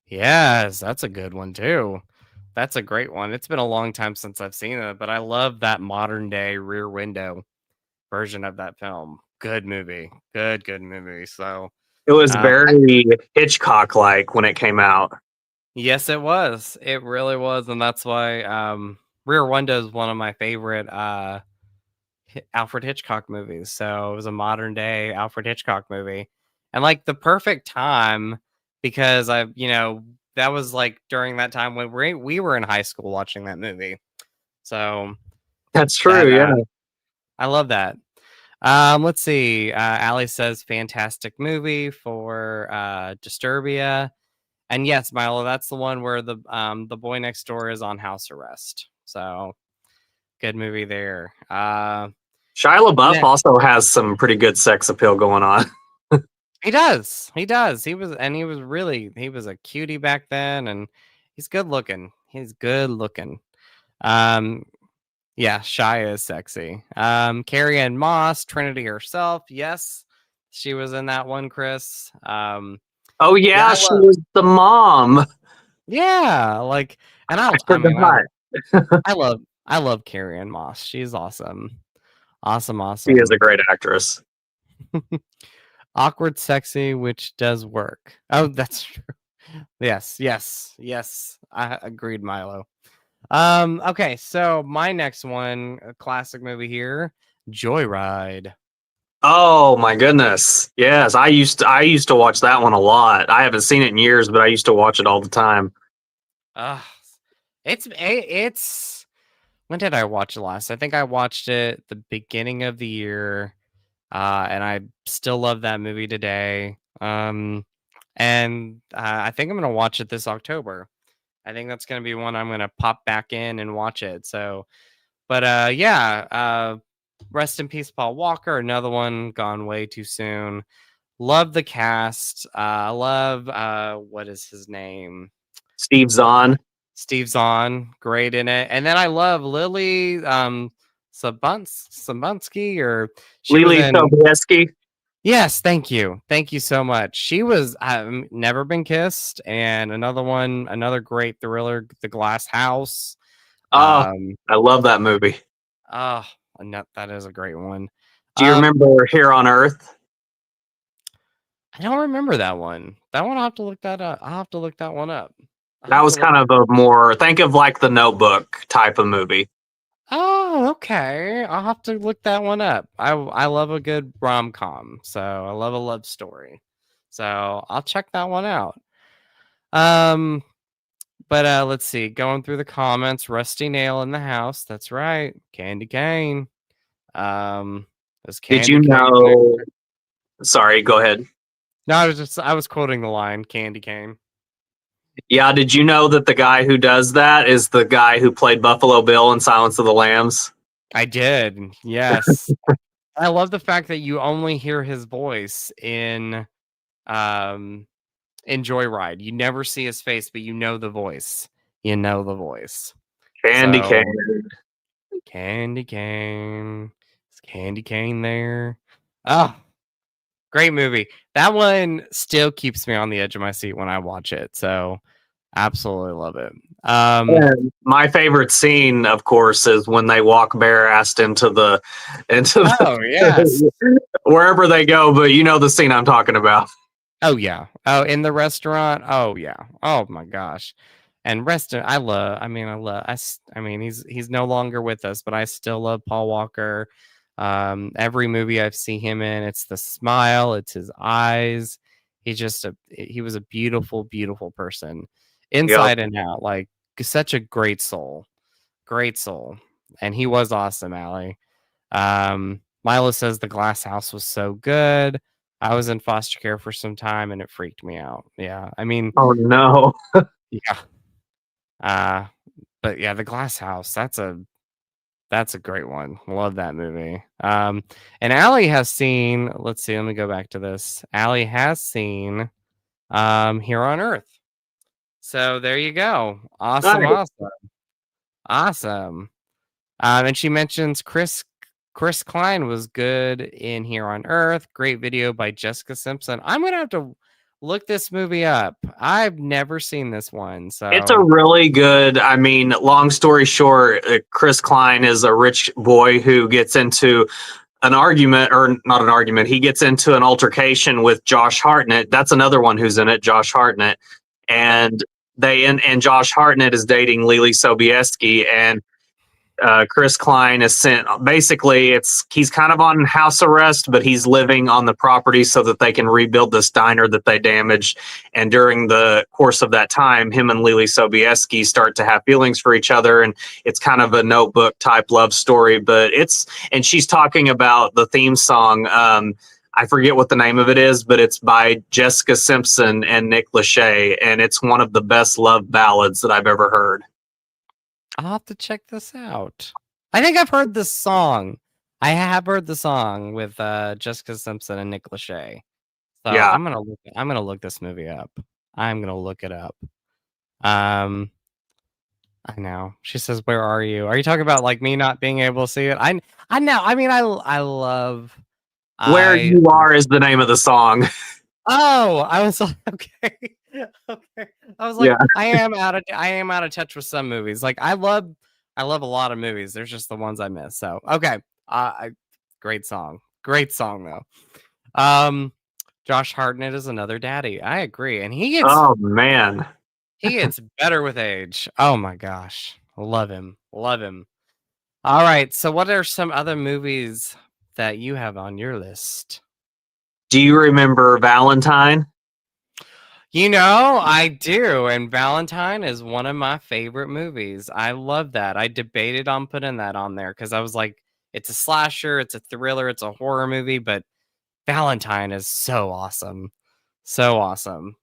Yes, that's a good one too. That's a great one. It's been a long time since I've seen it, but I love that modern day Rear Window version of that film. Good movie. Good movie. So, It was um, very Hitchcock like when it came out. yes, it was. It really was, and that's why Rear Window is one of my favorite Alfred Hitchcock movies. So it was a modern day Alfred Hitchcock movie, and like the perfect time, because that was like during that time when we were in high school watching that movie. So That's true, that yeah. I love that. Let's see. Ali says fantastic movie for Disturbia. And yes, Milo, that's the one where the boy next door is on house arrest. So good movie there. Shia LaBeouf Yeah, also has some pretty good sex appeal going on. he does. He does. He was a cutie back then, and he's good looking. He's good looking. Um, yeah, Shia is sexy. Carrie Ann Moss, Trinity herself. Yes, she was in that one, Chris. Oh Yeah, yeah, I she love. was the mom. Yeah, like, and I I mean, forgot. I love Carrie Ann Moss. She's awesome. Awesome, She is a awesome. great actress. Awkward, sexy, which does work. Oh, that's true. Yes. I agreed, Milo. Okay, so my next one, a classic movie here, Joyride. Oh my goodness. Yes, I used to watch that one a lot. I haven't seen it in years, but I used to watch it all the time. Uh it's when did I watch it last? I think I watched it the beginning of the year. And I still love that movie today. And I think I'm gonna watch it this October. I think that's gonna be one I'm gonna pop back in and watch it. So, but yeah, rest in peace, Paul Walker. Another one gone way too soon. Love the cast. Love what is his name? Steve Zahn. Steve Zahn, great in it. And then I love Lily Sabunsky, or she was Lily in. Sobieski. Yes, thank you so much. She was Never Been Kissed, and another great thriller, The Glass House. Oh, I love that movie. Oh, that is a great one. Do you remember Here on Earth? I don't remember that one. That one, I'll have to look that up. I'll have to look that one up. That was kind of a more, think of like the Notebook type of movie. Oh, okay. I'll have to look that one up. I love a good rom-com, so I love a love story. So I'll check that one out. But let's see. Going through the comments, Rusty Nail in the house. That's right. Candy Cane. Did you know? Sorry, go ahead. No, I was quoting the line Candy Cane. Yeah, did you know that the guy who does that is the guy who played Buffalo Bill in Silence of the Lambs? I did. Yes. I love the fact that you only hear his voice in Joyride. You never see his face, but you know the voice. You know the voice. Candy Cane. Candy Cane. Is Candy Cane there? Oh, great movie. That one still keeps me on the edge of my seat when I watch it. So absolutely love it. My favorite scene, of course, is when they walk bare-assed into the yes, wherever they go. But you know the scene I'm talking about. Oh yeah. Oh, in the restaurant. Oh yeah. Oh my gosh. And he's no longer with us, but I still love Paul Walker. Every movie I've seen him in, it's the smile, it's his eyes. He was a beautiful, beautiful person, inside and out. Like, such a great soul. And he was awesome, Allie. Milo says The Glass House was so good. I was in foster care for some time and it freaked me out. Yeah. I mean, oh no. Yeah. But yeah, The Glass House, that's a great one. Love that movie. And Allie has seen, let's see, let me go back to this. Allie has seen Here on Earth. So there you go. Awesome, Nice. awesome. And she mentions Chris Klein was good in Here on Earth. Great video by Jessica Simpson. I'm gonna have to look this movie up. I've never seen this one. So it's a really good, I mean, long story short, Chris Klein is a rich boy who gets into an argument, or not an argument. He gets into an altercation with Josh Hartnett. That's another one who's in it, Josh Hartnett. And and Josh Hartnett is dating Lily Sobieski, and Chris Klein is sent. Basically, he's kind of on house arrest, but he's living on the property so that they can rebuild this diner that they damaged. And during the course of that time, him and Lily Sobieski start to have feelings for each other, and it's kind of a Notebook type love story. But and she's talking about the theme song. I forget what the name of it is, but it's by Jessica Simpson and Nick Lachey, and it's one of the best love ballads that I've ever heard. I'll have to check this out. I think I've heard this song. I have heard the song with Jessica Simpson and Nick Lachey. So yeah. I'm gonna look this movie up. I'm gonna look it up. I know. She says, "Where are you? Are you talking about like me not being able to see it?" I know. I mean, I love. Where You Are is the name of the song. Oh, I was like, okay. Okay. I was like, yeah. I am out of touch with some movies. Like I love a lot of movies. There's just the ones I miss. So okay. Great song. Great song though. Josh Hartnett is another daddy. I agree. And he gets he gets better with age. Oh my gosh. Love him. All right. So what are some other movies that you have on your list? Do you remember Valentine? You know, I do. And Valentine is one of my favorite movies. I love that. I debated on putting that on there because I was like, it's a slasher, it's a thriller, it's a horror movie, but Valentine is so awesome. So awesome.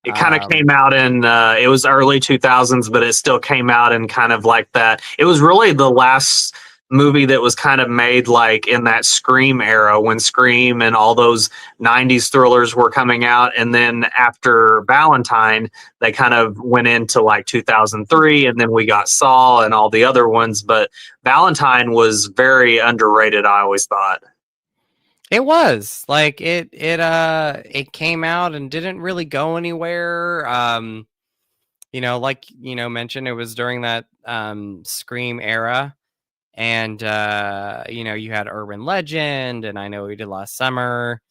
It kind of came out in, it was early 2000s, but it still came out in kind of like that. It was really the last movie that was kind of made like in that Scream era when Scream and all those 90s thrillers were coming out. And then after Valentine, they kind of went into like 2003, and then we got Saw and all the other ones. But Valentine was very underrated, I always thought. It was like it came out and didn't really go anywhere. Like mentioned, it was during that Scream era. And you had Urban Legend, and I Know We Did Last Summer.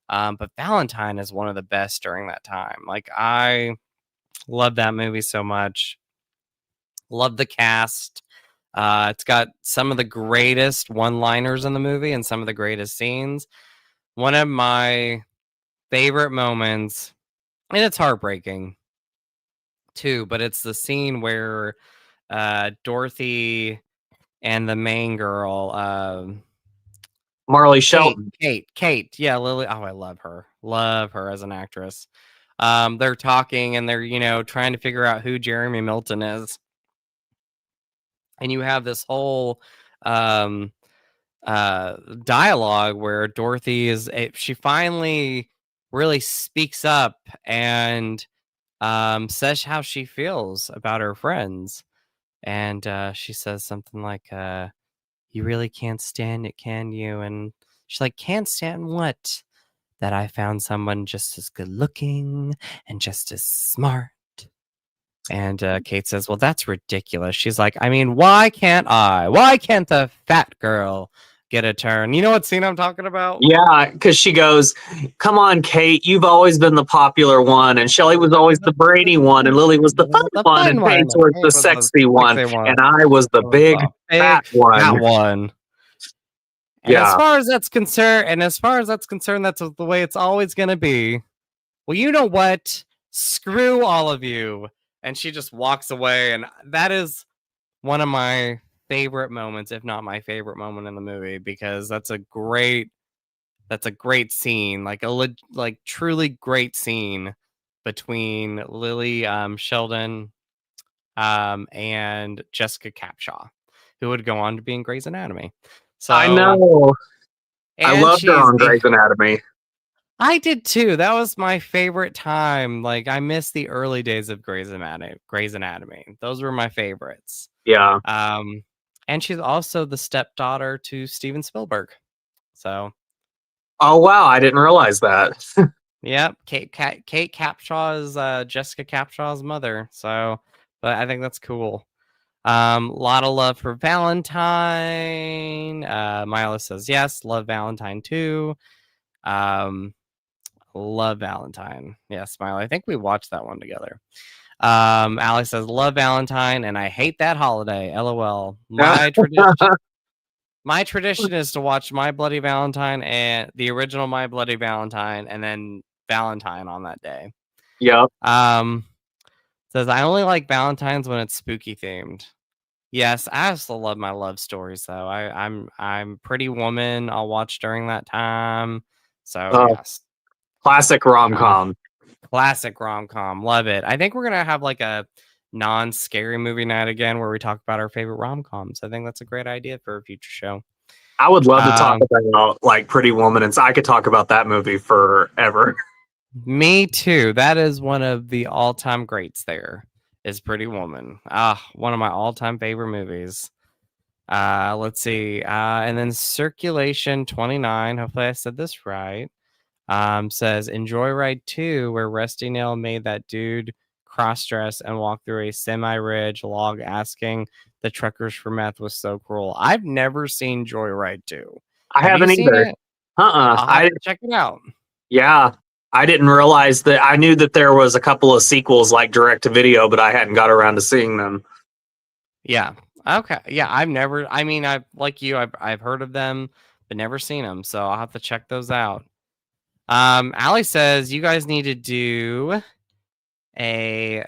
But Valentine is one of the best during that time. Like, I love that movie so much. Love the cast. It's got some of the greatest one-liners in the movie and some of the greatest scenes. One of my favorite moments, and it's heartbreaking too, but it's the scene where Dorothy and the main girl, Marley Shelton. Kate. Yeah, Lily. Oh, I love her. Love her as an actress. They're talking and they're, trying to figure out who Jeremy Milton is. And you have this whole dialogue where Dorothy she finally really speaks up and says how she feels about her friends. And she says something like, you really can't stand it, can you? And she's like, can't stand what? That I found someone just as good looking and just as smart. And Kate says, well, that's ridiculous. She's like, I mean, why can't I? Why can't the fat girl get a turn? You know what scene I'm talking about? Yeah, because she goes, come on, Kate, you've always been the popular one. And Shelley was always the brainy one, and Lily was the fun one, and Paige was the sexy one, and I was the big fat one. And yeah. as far as that's concerned, that's the way it's always going to be. Well, you know what? Screw all of you. And she just walks away. And that is one of my favorite moments, if not my favorite moment in the movie, because that's a great scene, like truly great scene between Lily Sheldon and Jessica Capshaw, who would go on to be in Grey's Anatomy. So I know. I loved her on Grey's Anatomy. I did too. That was my favorite time. Like, I miss the early days of Grey's Anatomy. Those were my favorites. Yeah. And she's also the stepdaughter to Steven Spielberg. So. Oh wow, I didn't realize that. Yep, Kate Capshaw is Jessica Capshaw's mother. So, but I think that's cool. Lot of love for Valentine. Mila says yes. Love Valentine too. Love Valentine. Yeah, Smiley. I think we watched that one together. Alex says love Valentine and I hate that holiday. LOL. My tradition is to watch My Bloody Valentine and the original My Bloody Valentine and then Valentine on that day. Yep. Says I only like Valentine's when it's spooky themed. Yes, I also love my love stories though. I'm Pretty Woman. I'll watch during that time. So yes. Classic rom-com. Classic rom-com. Love it. I think we're gonna have like a non-scary movie night again where we talk about our favorite rom-coms. I think that's a great idea for a future show. I would love to talk about like Pretty Woman, and so I could talk about that movie forever. Me too. That is one of the all-time greats there is Pretty Woman. One of my all-time favorite movies. Let's see. And then Circulation 29, hopefully I said this right. Says Enjoy Ride 2, where Rusty Nail made that dude cross-dress and walk through a semi-ridge log asking the truckers for meth was so cruel. I've never seen Joyride 2. I haven't either. I have to check it out. Yeah. I didn't realize that. I knew that there was a couple of sequels like direct to video, but I hadn't got around to seeing them. Yeah. Okay. Yeah. I've like you, I've heard of them, but never seen them. So I'll have to check those out. Allie says you guys need to do a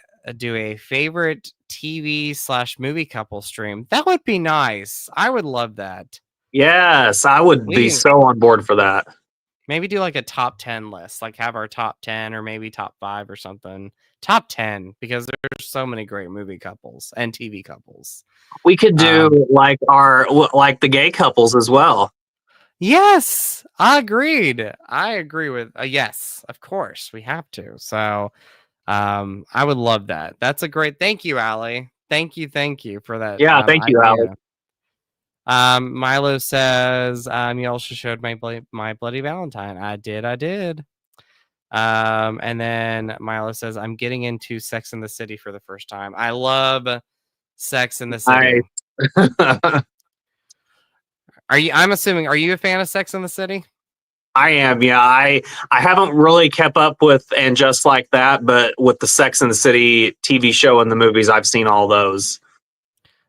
favorite TV/movie couple stream. That would be nice. I would love that. Yes, I would be so on board for that. Maybe do like a top 10 list, like have our top 10 or maybe top 5 or something. top 10 because there's so many great movie couples and TV couples. We could do like the gay couples as well. Yes, I agreed. I agree with yes, of course we have to. So I would love that. That's a great thank you, Allie. Thank you for that Yeah, thank you, idea. Alex. Milo says you also showed my Bloody Valentine. I did. And then Milo says I'm getting into Sex in the City for the first time. I love Sex in the City. I'm assuming, are you a fan of Sex in the City? I am, yeah. I haven't really kept up with And Just Like That, but with the Sex and the City TV show and the movies, I've seen all those.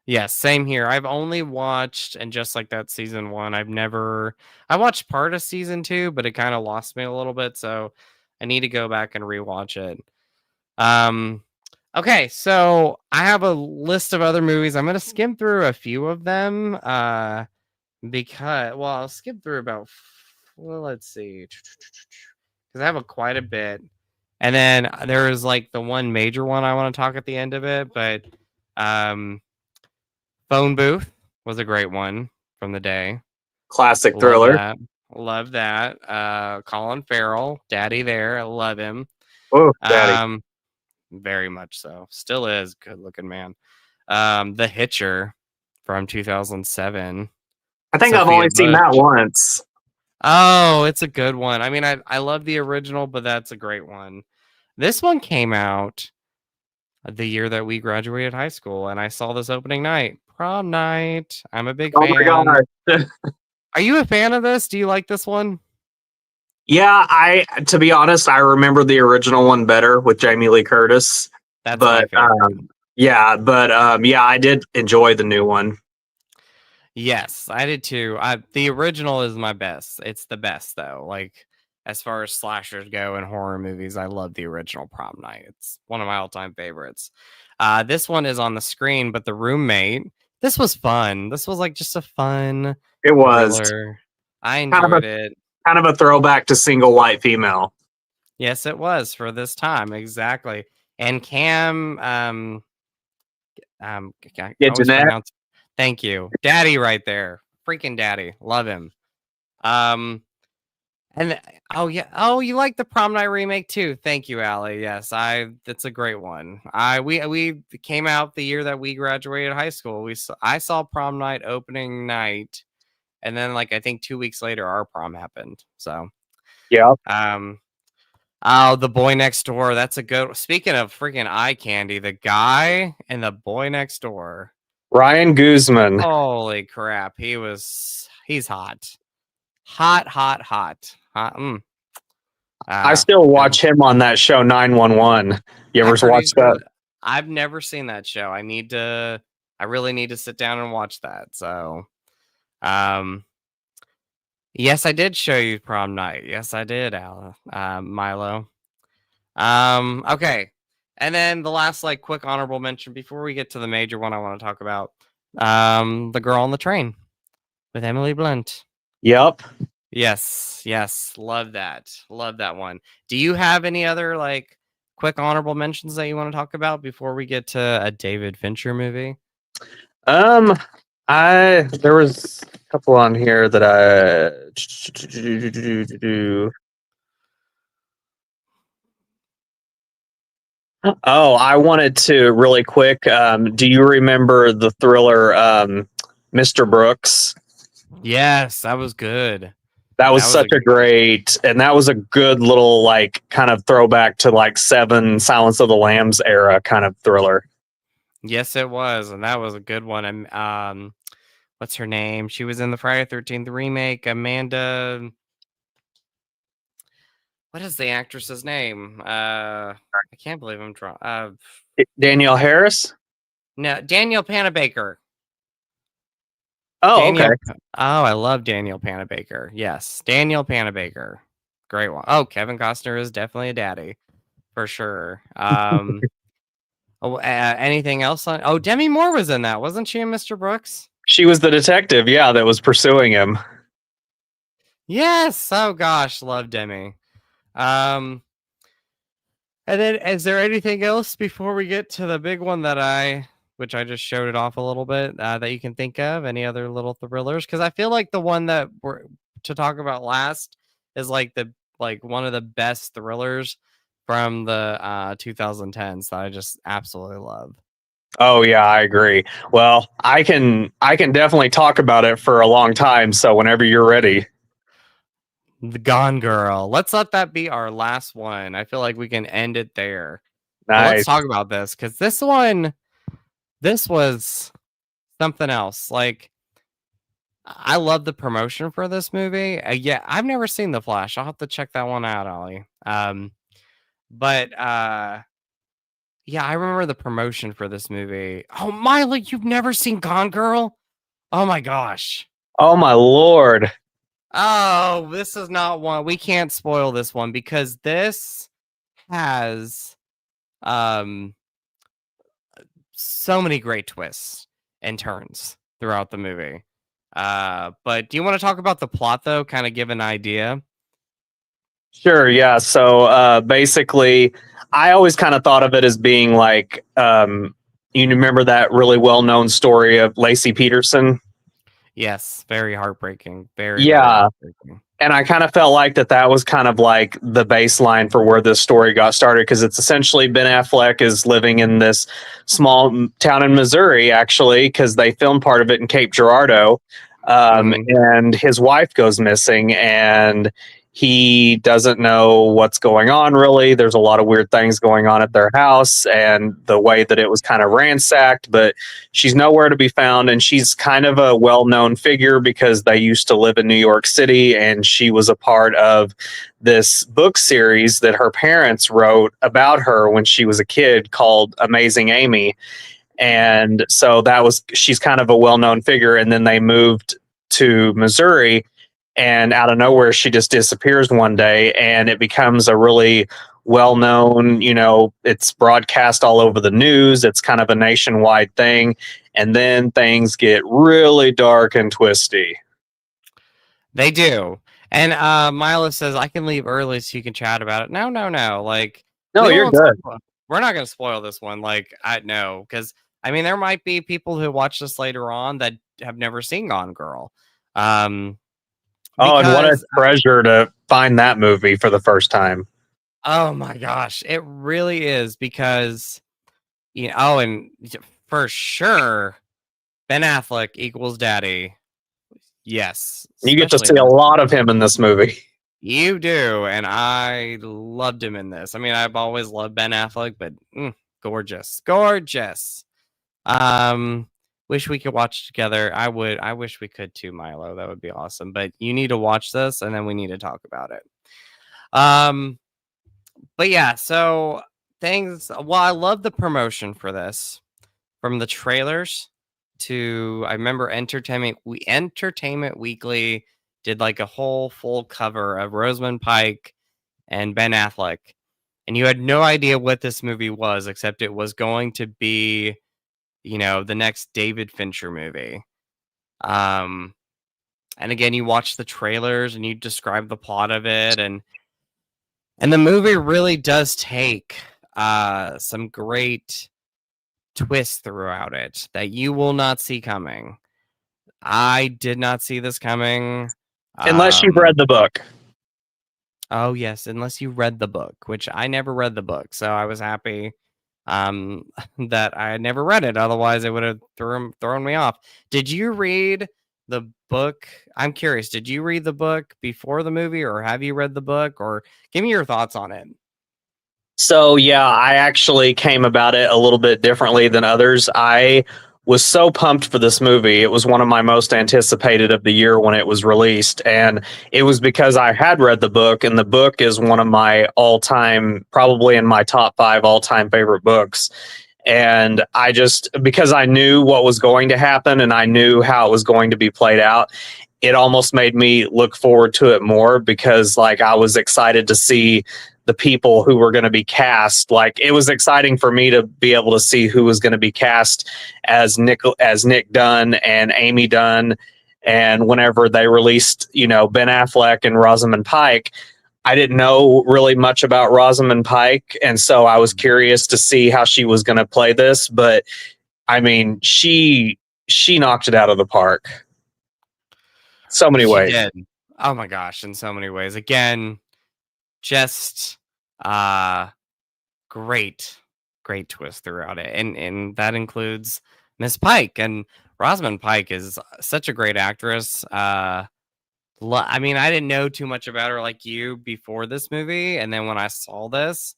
Yes, same here. I've only watched And Just Like That season 1. I watched part of season 2, but it kind of lost me a little bit, so I need to go back and rewatch it. Okay, so I have a list of other movies. I'm gonna skim through a few of them. Because I'll skip through let's see, because I have quite a bit, and then there is like the one major one I want to talk at the end of it. But Phone Booth was a great one from the day. Classic thriller. Love that. Colin Farrell, Daddy there. I love him. Oh, Daddy. Very much so. Still is good looking man. The Hitcher from 2007. I think I've only seen that once. Oh, it's a good one. I mean, I love the original, but that's a great one. This one came out the year that we graduated high school, and I saw this opening night, prom night. I'm a big fan. Oh my God. Are you a fan of this? Do you like this one? Yeah, to be honest, I remember the original one better with Jamie Lee Curtis. That's my favorite. Yeah, I did enjoy the new one. Yes, I did too. The original is my best. It's the best though. Like as far as slashers go and horror movies, I love the original Prom Night. It's one of my all-time favorites. This one is on the screen, but The Roommate. This was fun. This was like just a fun. It was. Thriller. I enjoyed it. Kind of a throwback to Single White Female. Yes, it was for this time exactly. And Cam, thank you, Daddy, right there, freaking Daddy, love him. And you like the Prom Night remake too? Thank you, Allie. Yes, that's a great one. We came out the year that we graduated high school. I saw Prom Night opening night, and then like I think 2 weeks later our prom happened. So yeah. Oh, The Boy Next Door. That's a good. Speaking of freaking eye candy, the guy in The Boy Next Door, Ryan Guzman. Holy crap, he's hot. Hot. I still watch him on that show 911. You ever watch that? I've never seen that show. I really need to sit down and watch that. So, yes, I did show you Prom Night. Yes, I did, Milo. Okay. And then the last like quick honorable mention before we get to the major one I want to talk about. The Girl on the Train with Emily Blunt. Yep. Yes. Love that one. Do you have any other like quick honorable mentions that you want to talk about before we get to a David Fincher movie? There was a couple on here that I wanted to really quick. Do you remember the thriller Mr. Brooks? Yes, that was good. That was such a great, and that was a good little like kind of throwback to like Seven, Silence of the Lambs era kind of thriller. Yes, it was, and that was a good one. And what's her name? She was in the Friday 13th remake. Amanda. What is the actress's name? I can't believe I'm trying. Danielle Harris? No, Danielle Panabaker. Oh, okay. Oh, I love Danielle Panabaker. Yes, Danielle Panabaker. Great one. Oh, Kevin Costner is definitely a daddy for sure. Anything else on? Oh, Demi Moore was in that, wasn't she, in Mr. Brooks? She was the detective, yeah, that was pursuing him. Yes. Oh gosh, love Demi. And And then, is there anything else before we get to the big one which I just showed it off a little bit, that you can think of? Any other little thrillers? Because I feel like the one that we're to talk about last is like one of the best thrillers from the 2010s that I just absolutely love. Oh yeah, I agree. Well, I can definitely talk about it for a long time. So whenever you're ready. The Gone Girl. Let's let that be our last one. I feel like we can end it there. But let's Nice. talk about this because this was something else. Like, I love the promotion for this movie. Yeah, I've never seen The Flash. I'll have to check that one out, Ollie. But yeah, I remember the promotion for this movie. Oh, Miley, you've never seen Gone Girl? Oh my gosh. Oh my lord. Oh, this is not one. We can't spoil this one because this has um so many great twists and turns throughout the movie. But do you want to talk about the plot though? Kind of give an idea. Sure, yeah. So basically, I always kind of thought of it as being like, you remember that really well-known story of Lacey Peterson? Yes, very heartbreaking. Very, very Yeah. heartbreaking. And I kind of felt like that was kind of like the baseline for where this story got started, because it's essentially Ben Affleck is living in this small town in Missouri, actually, because they filmed part of it in Cape Girardeau. Mhm. And his wife goes missing, and he doesn't know what's going on, really. There's a lot of weird things going on at their house and the way that it was kind of ransacked, but she's nowhere to be found. And she's kind of a well-known figure because they used to live in New York City, and she was a part of this book series that her parents wrote about her when she was a kid called Amazing Amy. And so she's kind of a well-known figure. And then they moved to Missouri, and out of nowhere she just disappears one day, and it becomes a really well-known, it's broadcast all over the news. It's kind of a nationwide thing. And then things get really dark and twisty. They do. And Milo says I can leave early so you can chat about it. No, no, no. Like, No, we you're won't good. we're not gonna spoil this one. Like, I know, because I mean there might be people who watch this later on that have never seen Gone Girl. Oh, and what a Because treasure to find that movie for the first time. oh my gosh, it really is because and for sure Ben Affleck equals daddy. Yes, You get to especially see in a this lot one. of him in this movie. You do, and I loved him in this. I mean, I've always loved Ben Affleck, but gorgeous, gorgeous. Um, wish we could watch together. I would. I wish we could too, Milo. That would be awesome. But you need to watch this, and then we need to talk about it. Um, but yeah, so things. Well, I love the promotion for this, from the trailers to I remember Entertainment Weekly did like a whole full cover of Rosamund Pike and Ben Affleck, and you had no idea what this movie was except it was going to be, the next David Fincher movie. Um, and again, you watch the trailers and you describe the plot of it, and the movie really does take some great twists throughout it that you will not see coming. I did not see this coming. Unless you've read the book. Oh yes, unless you read the book, which I never read the book, so I was happy that I had never read it. Otherwise, it would have thrown me off. Did you read the book? I'm curious. Did you read the book before the movie, or have you read the book? Or give me your thoughts on it. So yeah, I actually came about it a little bit differently than others. I was so pumped for this movie. It was one of my most anticipated of the year when it was released, and it was because I had read the book, and the book is one of my all-time, probably in my top 5 all-time favorite books. And I just, because I knew what was going to happen and I knew how it was going to be played out, it almost made me look forward to it more, because like I was excited to see the people who were going to be cast. Like, it was exciting for me to be able to see who was going to be cast as Nick Dunn and Amy Dunn. And whenever they released, Ben Affleck and Rosamund Pike, I didn't know really much about Rosamund Pike, and so I was curious to see how she was going to play this. But I mean, she knocked it out of the park. So many She ways. did. Oh my gosh, in so many ways. Again, just uh great, great twist throughout it. And that includes Miss Pike. And Rosamund Pike is such a great actress. I mean, I didn't know too much about her like you before this movie. And then when I saw this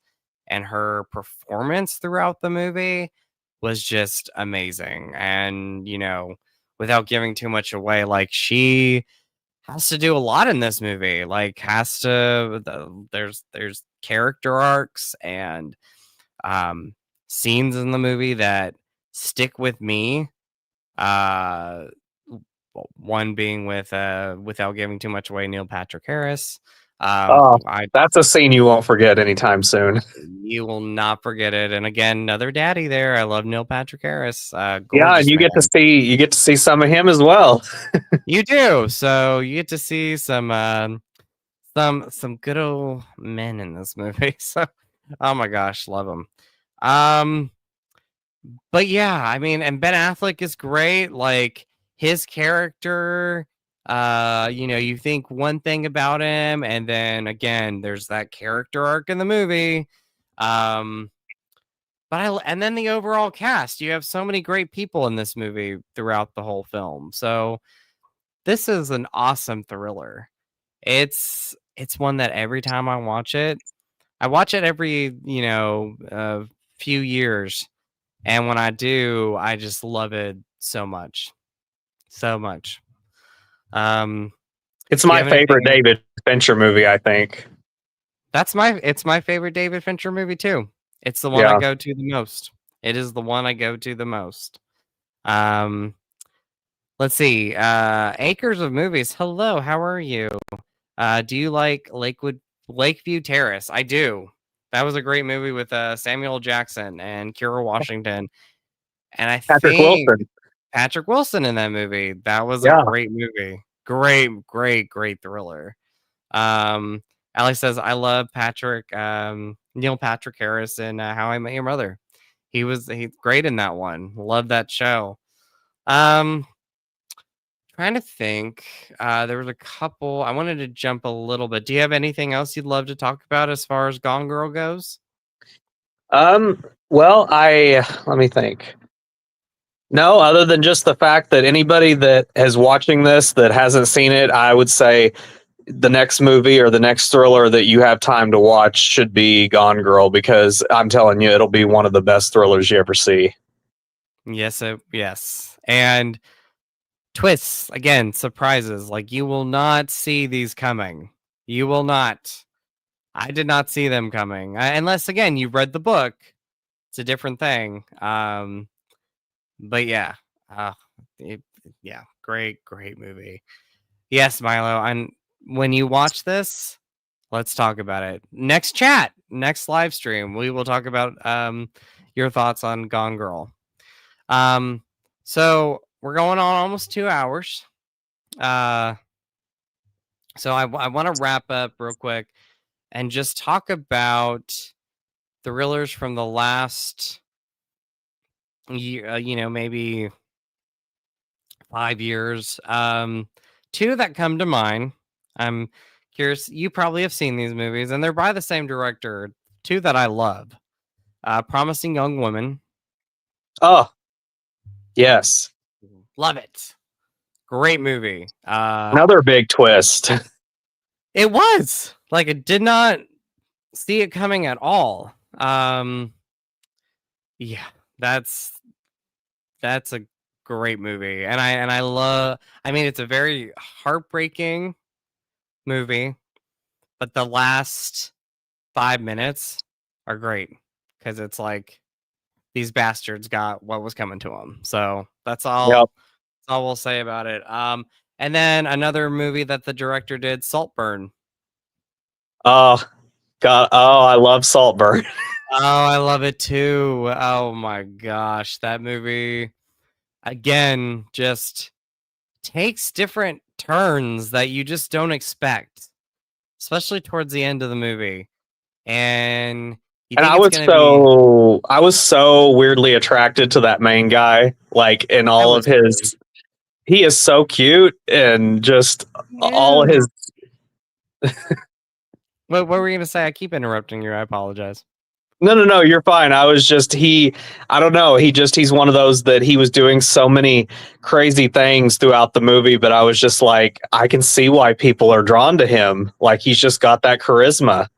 and her performance throughout the movie was just amazing. And, without giving too much away, like she has to do a lot in this movie. Like there's character arcs and um scenes in the movie that stick with me. Uh One being with without giving too much away, Neil Patrick Harris. Oh, I that's a scene you won't forget anytime soon. You will not forget it. And again, another daddy there. I love Neil Patrick Harris. Yeah, and Gorgeous man. you get to see some of him as well. You do. So you get to see some good old men in this movie. So oh my gosh, love them. Um but yeah, I mean, and Ben Affleck is great. Like his character, you think one thing about him, and then again, there's that character arc in the movie. Um, and then the overall cast, you have so many great people in this movie throughout the whole film. So this is an awesome thriller. It's one that every time I watch it every, few years. And when I do, I just love it so much. So much. Um, It's do you my have favorite anything? David Fincher movie, I think. It's my favorite David Fincher movie too. It's the one I Yeah. go to the most. It is the one I go to the most. Um, let's see. Acres of Movies. Hello, how are you? Do you like Lakeview Terrace? I do. That was a great movie with Samuel Jackson and Kira Washington. And I Patrick think Wilson. Patrick Wilson in that movie. That was a Yeah. great movie. Great, great, great thriller. Um, Allie says, I love Neil Patrick Harris in How I Met Your Mother. He's great in that one. Love that show. Um, Trying to think. There was a couple. I wanted to jump a little bit. Do you have anything else you'd love to talk about as far as Gone Girl goes? Well, let me think. No, other than just the fact that anybody that is watching this that hasn't seen it, I would say the next movie or the next thriller that you have time to watch should be Gone Girl, because I'm telling you, it'll be one of the best thrillers you ever see. Yes. And twists, again, surprises. Like you will not see these coming. You will not. I did not see them coming. Unless again, you read the book. It's a different thing. But yeah. Uh it, yeah, great movie. Yes, Milo. And when you watch this, let's talk about it. Next chat, next live stream, we will talk about your thoughts on Gone Girl. So we're going on almost 2 hours. So I want to wrap up real quick and just talk about thrillers from the last year, maybe 5 years. Two that come to mind. I'm curious. You probably have seen these movies, and they're by the same director. Two that I love. Promising Young Woman. Oh, yes. Love it. Great movie. Another big twist. It was like I did not see it coming at all. Yeah, that's a great movie, and I love. I mean, it's a very heartbreaking movie, but the last 5 minutes are great because it's like these bastards got what was coming to them. So that's Yep. all we'll say about it. And then another movie that the director did, Saltburn. Oh, God. Oh, I love Saltburn. Oh, I love it too. Oh my gosh, that movie again just takes different turns that you just don't expect. especially towards the end of the movie. And you And think it's gonna be I was so weirdly attracted to that main guy. Like in I all of was too. his, he is so cute and just all Yeah. his. What were we gonna say? I keep interrupting you. I apologize. No, you're fine. I was just I don't know. He's one of those that he was doing so many crazy things throughout the movie, but I was just like, I can see why people are drawn to him. Like he's just got that charisma.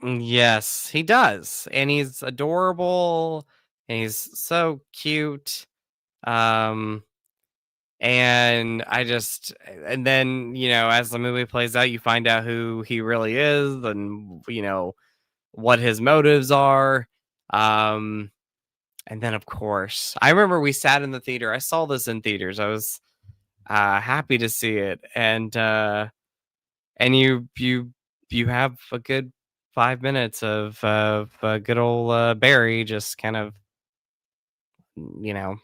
Yes, he does. And he's adorable and he's so cute. Um and and then, as the movie plays out, you find out who he really is and what his motives are. Um and then of course, I remember we sat in the theater. I saw this in theaters. I was happy to see it. And you have a good 5 minutes of good old Barry just kind of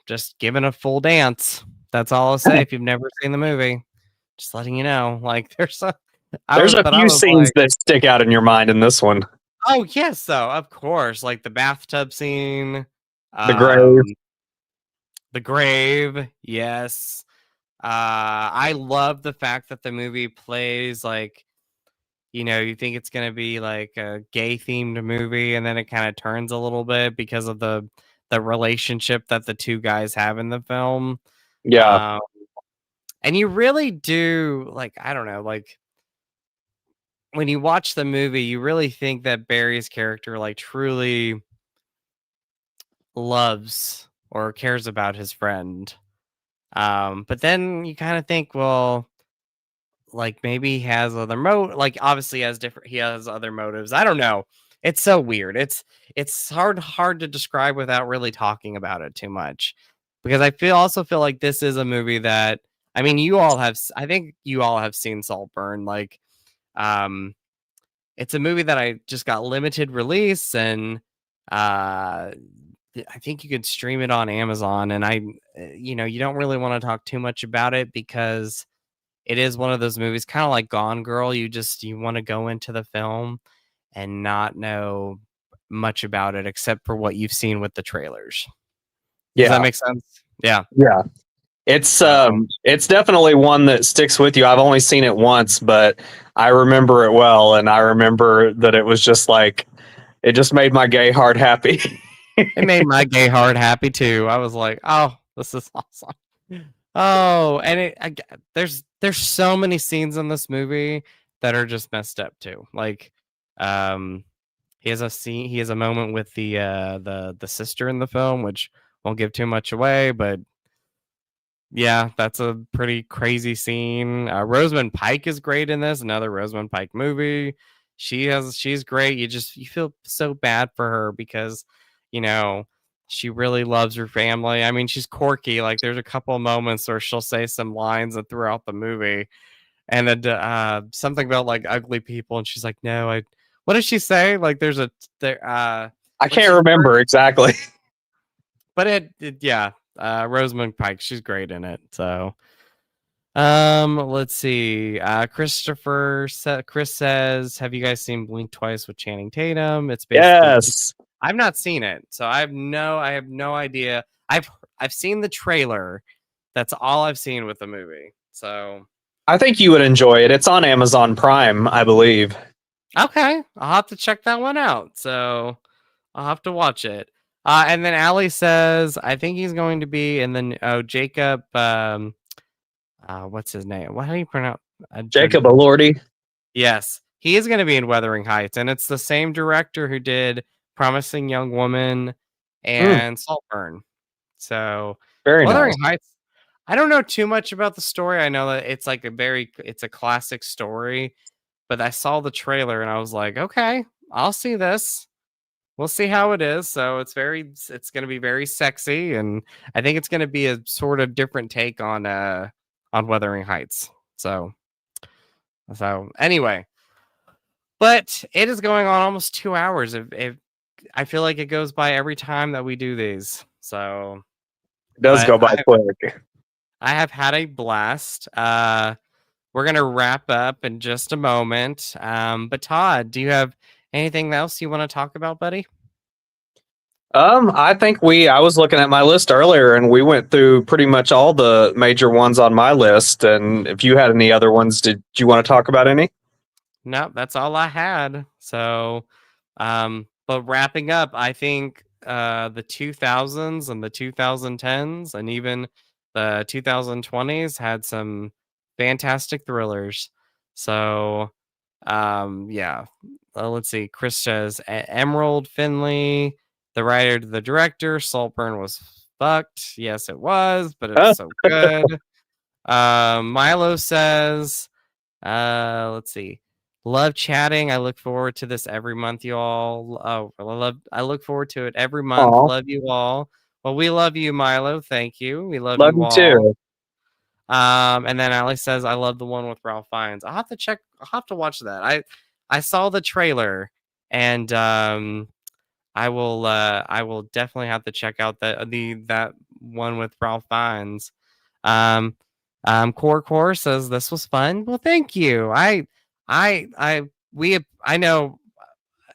just giving a full dance. That's all I'll say. If you've never seen the movie, just letting you know. Like there's a There's a but I few was scenes like, that stick out in your mind in this one. oh yes, so of course, like the bathtub scene, The grave. um, the grave, yes. I love the fact that the movie plays like, you think it's gonna be like a gay themed movie, and then it kind of turns a little bit because of the relationship that the two guys have in the film. Yeah. Um, and you really do like, I don't know, like when you watch the movie, you really think that Barry's character like truly loves or cares about his friend. But then you kind of think, well, like maybe he has other like obviously he has other motives. I don't know. It's so weird. It's hard to describe without really talking about it too much. Because also feel like this is a movie that, I mean, I think you all have seen Saltburn. Like um it's a movie that I just got limited release, and uh I think you could stream it on Amazon, and you don't really want to talk too much about it because it is one of those movies, kind of like Gone Girl. You want to go into the film and not know much about it except for what you've seen with the trailers. Does that Yeah. make sense? Yeah. Yeah. So It's definitely one that sticks with you. I've only seen it once, but I remember it well, and I remember that it was just like it just made my gay heart happy. it made my gay heart happy too. I was like, oh, this is awesome. Oh, and there's so many scenes in this movie that are just messed up too. Like, um, he has a moment with the sister in the film, which won't give too much away, but yeah, that's a pretty crazy scene. Rosamund Pike is great in this. Another Rosamund Pike movie. She's great. You feel so bad for her because, you know, she really loves her family. I mean, she's quirky. Like there's a couple of moments where she'll say some lines that throughout the movie, and then something about like ugly people, and she's like, no, I. What does she say? Like there's a there. I When can't she's remember exactly. but yeah, Rosamund Pike, she's great in it. So let's see. Chris says, have you guys seen Blink Twice with Channing Tatum? It's basically Yes. I've not seen it, so I have no idea. I've seen the trailer. That's all I've seen with the movie. So I think you would enjoy it. It's on Amazon Prime, I believe. okay, I'll have to check that one out. So I'll have to watch it. And then Allie says, I think he's going to be in the Jacob. What's his name? How do you pronounce? Jacob Elordi. Yes, he is going to be in Wuthering Heights, and it's the same director who did Promising Young Woman Mm, and Saltburn. So very nice. Wuthering Heights. I don't know too much about the story. I know that it's like it's a classic story, but I saw the trailer and I was like, okay, I'll see this. We'll see how it is. So it's going to be very sexy, and I think it's going to be a sort of different take on Wuthering Heights. So anyway, but it is going on almost 2 hours. If I feel like it goes by every time that we do these. So, It does but go by quick. I have had a blast. we're gonna wrap up in just a moment. But Todd, do you have anything else you want to talk about, buddy? I think I was looking at my list earlier and we went through pretty much all the major ones on my list. And if you had any other ones, did you want to talk about any? No, that's all I had. So, but wrapping up, I think the 2000s and the 2010s and even the 2020s had some fantastic thrillers. So, yeah. Let's see. Chris says Emerald Finley, the writer to the director. Saltburn was fucked. Yes, it was, but it's so good. Milo says, let's see. Love chatting. I look forward to this every month, you all. Oh, I look forward to it every month. Aw, Love you all. Well, we love you, Milo. Thank you. We love love you you all. too. And then Alex says, I love the one with Ralph Fiennes. I'll have to watch that. I saw the trailer and I will definitely have to check out that one with Ralph Fiennes. Um Core says this was fun. Well, thank you. I know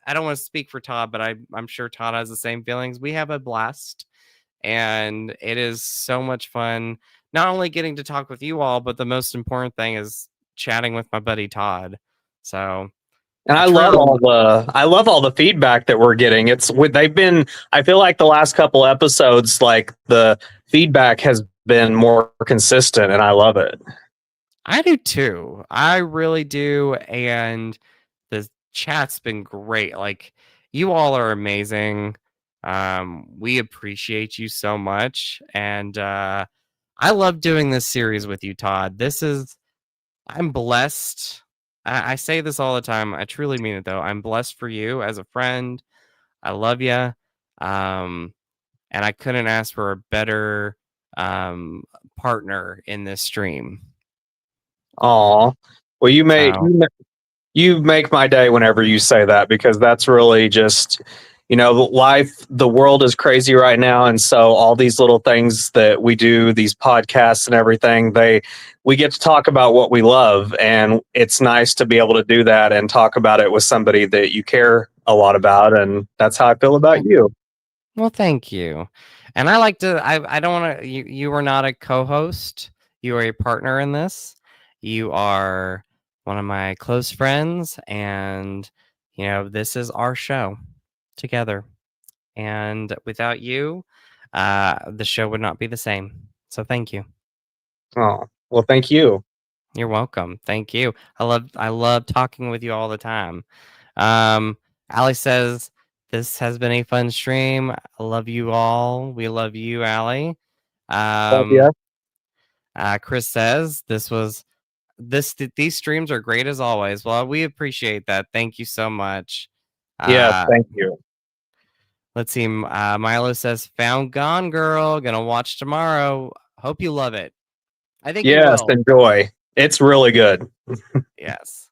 I don't want to speak for Todd, but I'm sure Todd has the same feelings. We have a blast, and it is so much fun. Not only getting to talk with you all, but the most important thing is chatting with my buddy Todd. So And I truly, I love all the feedback that we're getting. They've been, I feel like the last couple episodes, like the feedback has been more consistent and I love it. I do too. I really do, and the chat's been great. Like you all are amazing. We appreciate you so much, and I love doing this series with you, Todd. I'm blessed. I say this all the time. I truly mean it, though. I'm blessed for you as a friend. I love you. Um, and I couldn't ask for a better um, partner in this stream. Aw. Well, So, you make my day whenever you say that because that's really just, the world is crazy right now. And so all these little things that we do, these podcasts and everything, we get to talk about what we love. And it's nice to be able to do that and talk about it with somebody that you care a lot about. And that's how I feel about you. well, thank you. And I like to. I don't want to. You are not a co-host. You are a partner in this. You are one of my close friends, and this is our show together. And without you, the show would not be the same. So thank you. Oh, well, thank you. You're welcome. Thank you. I love talking with you all the time. Ali says this has been a fun stream. I love you all. We love you, Ali. Love you. Um, Chris says these streams are great as always. Well, we appreciate that. Thank you so much. Yes, Uh, thank you. let's see. Milo says found Gone Girl. Gonna watch tomorrow. Hope you love it. I think you Yes, will. enjoy. It's really good. Yes.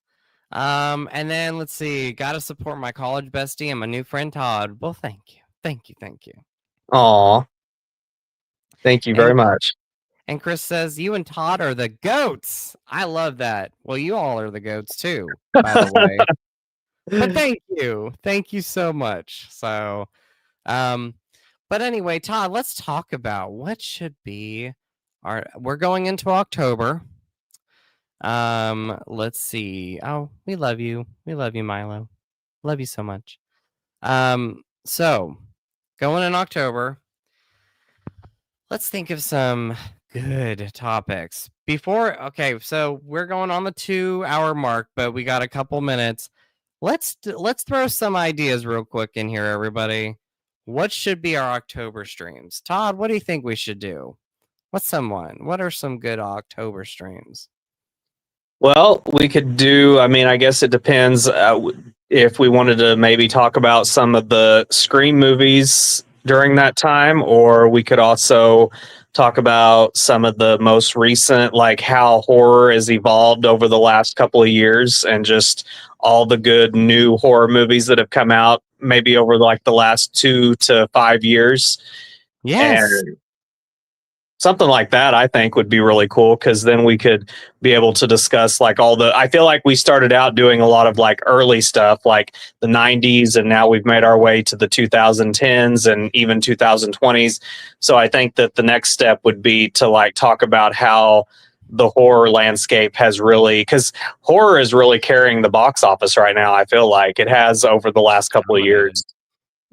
And then let's see. Gotta support my college bestie and my new friend Todd. Well, thank you. Thank you. Thank you. Aw, thank you very And much. and Chris says, you and Todd are the goats. I love that. Well, you all are the goats too, by the way. But thank you. Thank you so much. So but anyway, Todd, let's talk about what should be we're going into October. Let's see. Oh, we love you. We love you, Milo. Love you so much. So going in October, let's think of some good topics. Okay, so we're going on the 2-hour mark, but we got a couple minutes. Let's throw some ideas real quick in here, everybody. What should be our October streams? Todd, what do you think we should do? What are some good October streams? Well, we could do, I mean, I guess it depends if we wanted to maybe talk about some of the Scream movies during that time, or we could also talk about some of the most recent, like how horror has evolved over the last couple of years and just all the good new horror movies that have come out maybe over like the last 2 to 5 years. Yes. And Something like that, I think, would be really cool because then we could be able to discuss like all the. I feel like we started out doing a lot of like early stuff, like the '90s, and now we've made our way to the 2010s and even 2020s. So I think that the next step would be to like talk about how the horror landscape has really, because horror is really carrying the box office right now. I feel like it has over the last couple of years.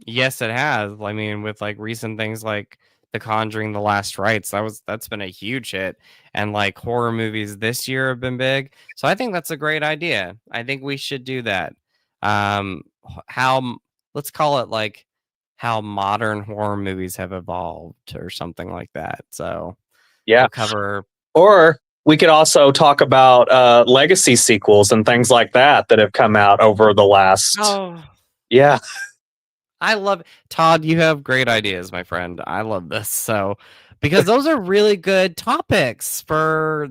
Yes, it has. I mean, with like recent things like The Conjuring, The Last Rites, that's been a huge hit. And like horror movies this year have been big. So I think that's a great idea. I think we should do that. How let's call it like how modern horror movies have evolved or something like that. So Yeah. we'll cover. Or we could also talk about legacy sequels and things like that that have come out over the last. Oh, Yeah. I love Todd. You have great ideas, my friend. I love this. So, because those are really good topics for,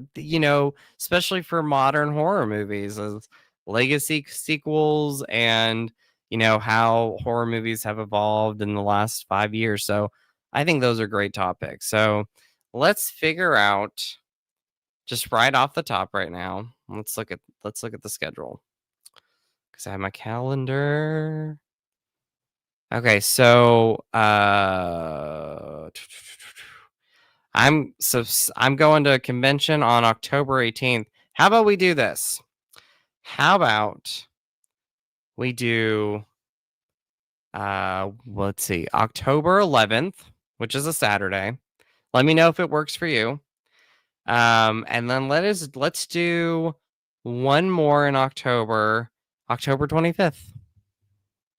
especially for modern horror movies, as legacy sequels and, how horror movies have evolved in the last 5 years. So, I think those are great topics. So, let's figure out just right off the top right now. Let's look at the schedule because I have my calendar. Okay, so I'm going to a convention on October 18th. How about we do this? How about we do let's see, October 11th, which is a Saturday. Let me know if it works for you. And then let's do one more in October 25th.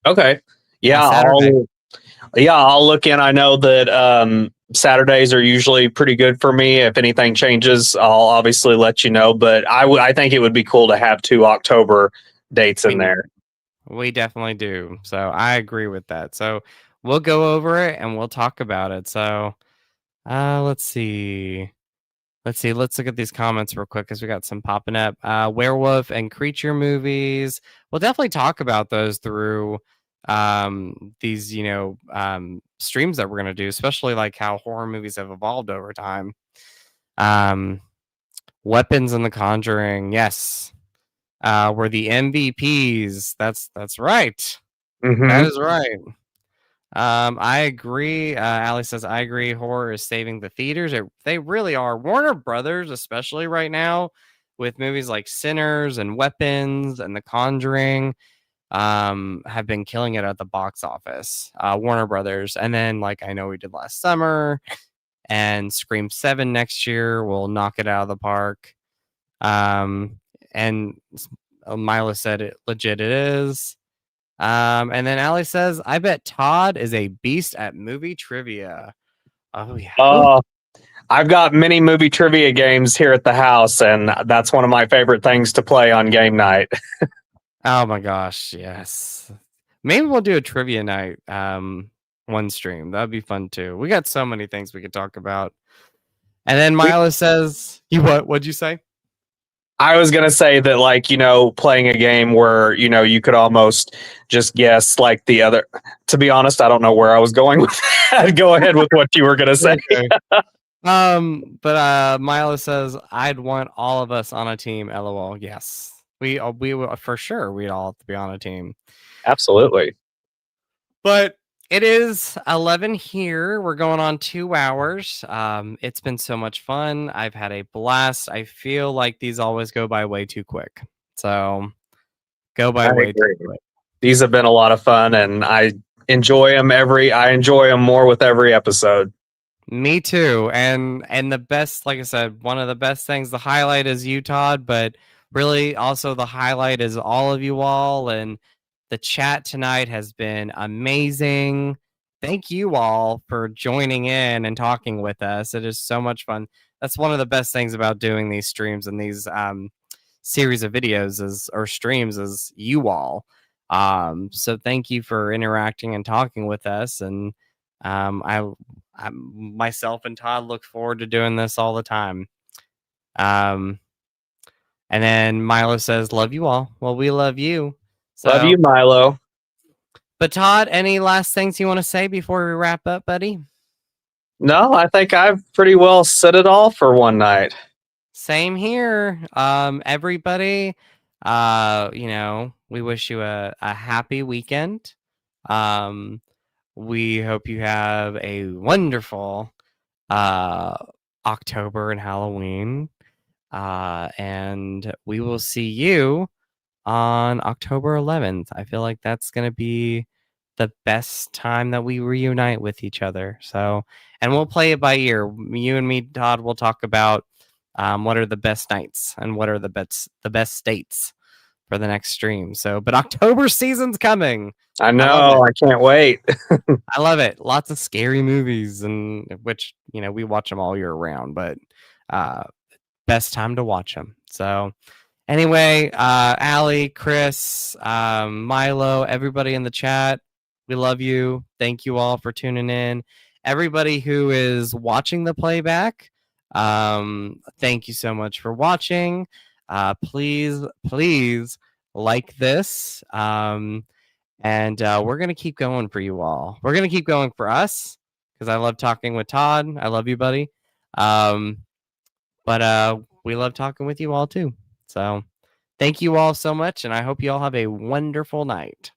Okay. Yeah, I'll look in. I know that Saturdays are usually pretty good for me. If anything changes, I'll obviously let you know. But I think it would be cool to have 2 October dates in there. We definitely do. So I agree with that. So we'll go over it and we'll talk about it. So let's see. Let's look at these comments real quick because we got some popping up. Werewolf and creature movies. We'll definitely talk about those through these, streams that we're going to do, especially like how horror movies have evolved over time. Weapons and The Conjuring. Yes. Were the MVPs. That's right. Mm-hmm. That is right. I agree. Ali says, I agree. Horror is saving the theaters. They really are. Warner Brothers, especially right now, with movies like Sinners and Weapons and The Conjuring, have been killing it at the box office. Warner Brothers. And then, like I know we did last summer, and Scream 7 next year will knock it out of the park. And Milo said it legit it is. And then Ali says, I bet Todd is a beast at movie trivia. Oh, yeah. I've got many movie trivia games here at the house, and that's one of my favorite things to play on game night. Oh, my gosh. Yes. Maybe we'll do a trivia night one stream. That'd be fun, too. We got so many things we could talk about. And then Milo says, what'd you say? I was going to say that, like, playing a game where, you could almost just guess like the other. To be honest, I don't know where I was going with that. Go ahead with what you were going to say. Okay. But Milo says, I'd want all of us on a team. LOL. Yes. We for sure we'd all have to be on a team. Absolutely. But it is 11 here. We're going on 2 hours. It's been so much fun. I've had a blast. I feel like these always go by way too quick. So go by way too quick. These have been a lot of fun, and I enjoy them more with every episode. Me too. And the best, like I said, one of the best things, the highlight is you, Todd, but really also the highlight is all of you all, and the chat tonight has been amazing. Thank you all for joining in and talking with us. It is so much fun. That's one of the best things about doing these streams and these series of videos or streams is you all. So thank you for interacting and talking with us. And I myself and Todd look forward to doing this all the time. And then Milo says, love you all. Well, we love you. So, love you, Milo. But Todd, any last things you want to say before we wrap up, buddy? No, I think I've pretty well said it all for one night. Same here. Everybody, we wish you a happy weekend. We hope you have a wonderful October and Halloween. And we will see you on October 11th. I feel like that's going to be the best time that we reunite with each other. So, and we'll play it by ear. You and me, Todd, will talk about what are the best nights and what are the best states for the next stream. So, but October season's coming. I know. I can't wait. I love it. Lots of scary movies, and which we watch them all year round, but best time to watch them. So anyway, Allie, Chris, Milo, everybody in the chat, we love you. Thank you all for tuning in. Everybody who is watching the playback, thank you so much for watching. Please like this. And we're going to keep going for you all. We're going to keep going for us because I love talking with Todd. I love you, buddy. But we love talking with you all too. So thank you all so much. And I hope you all have a wonderful night.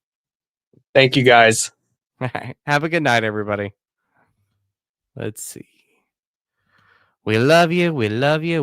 Thank you, guys. Have a good night, everybody. Let's see. We love you. We love you.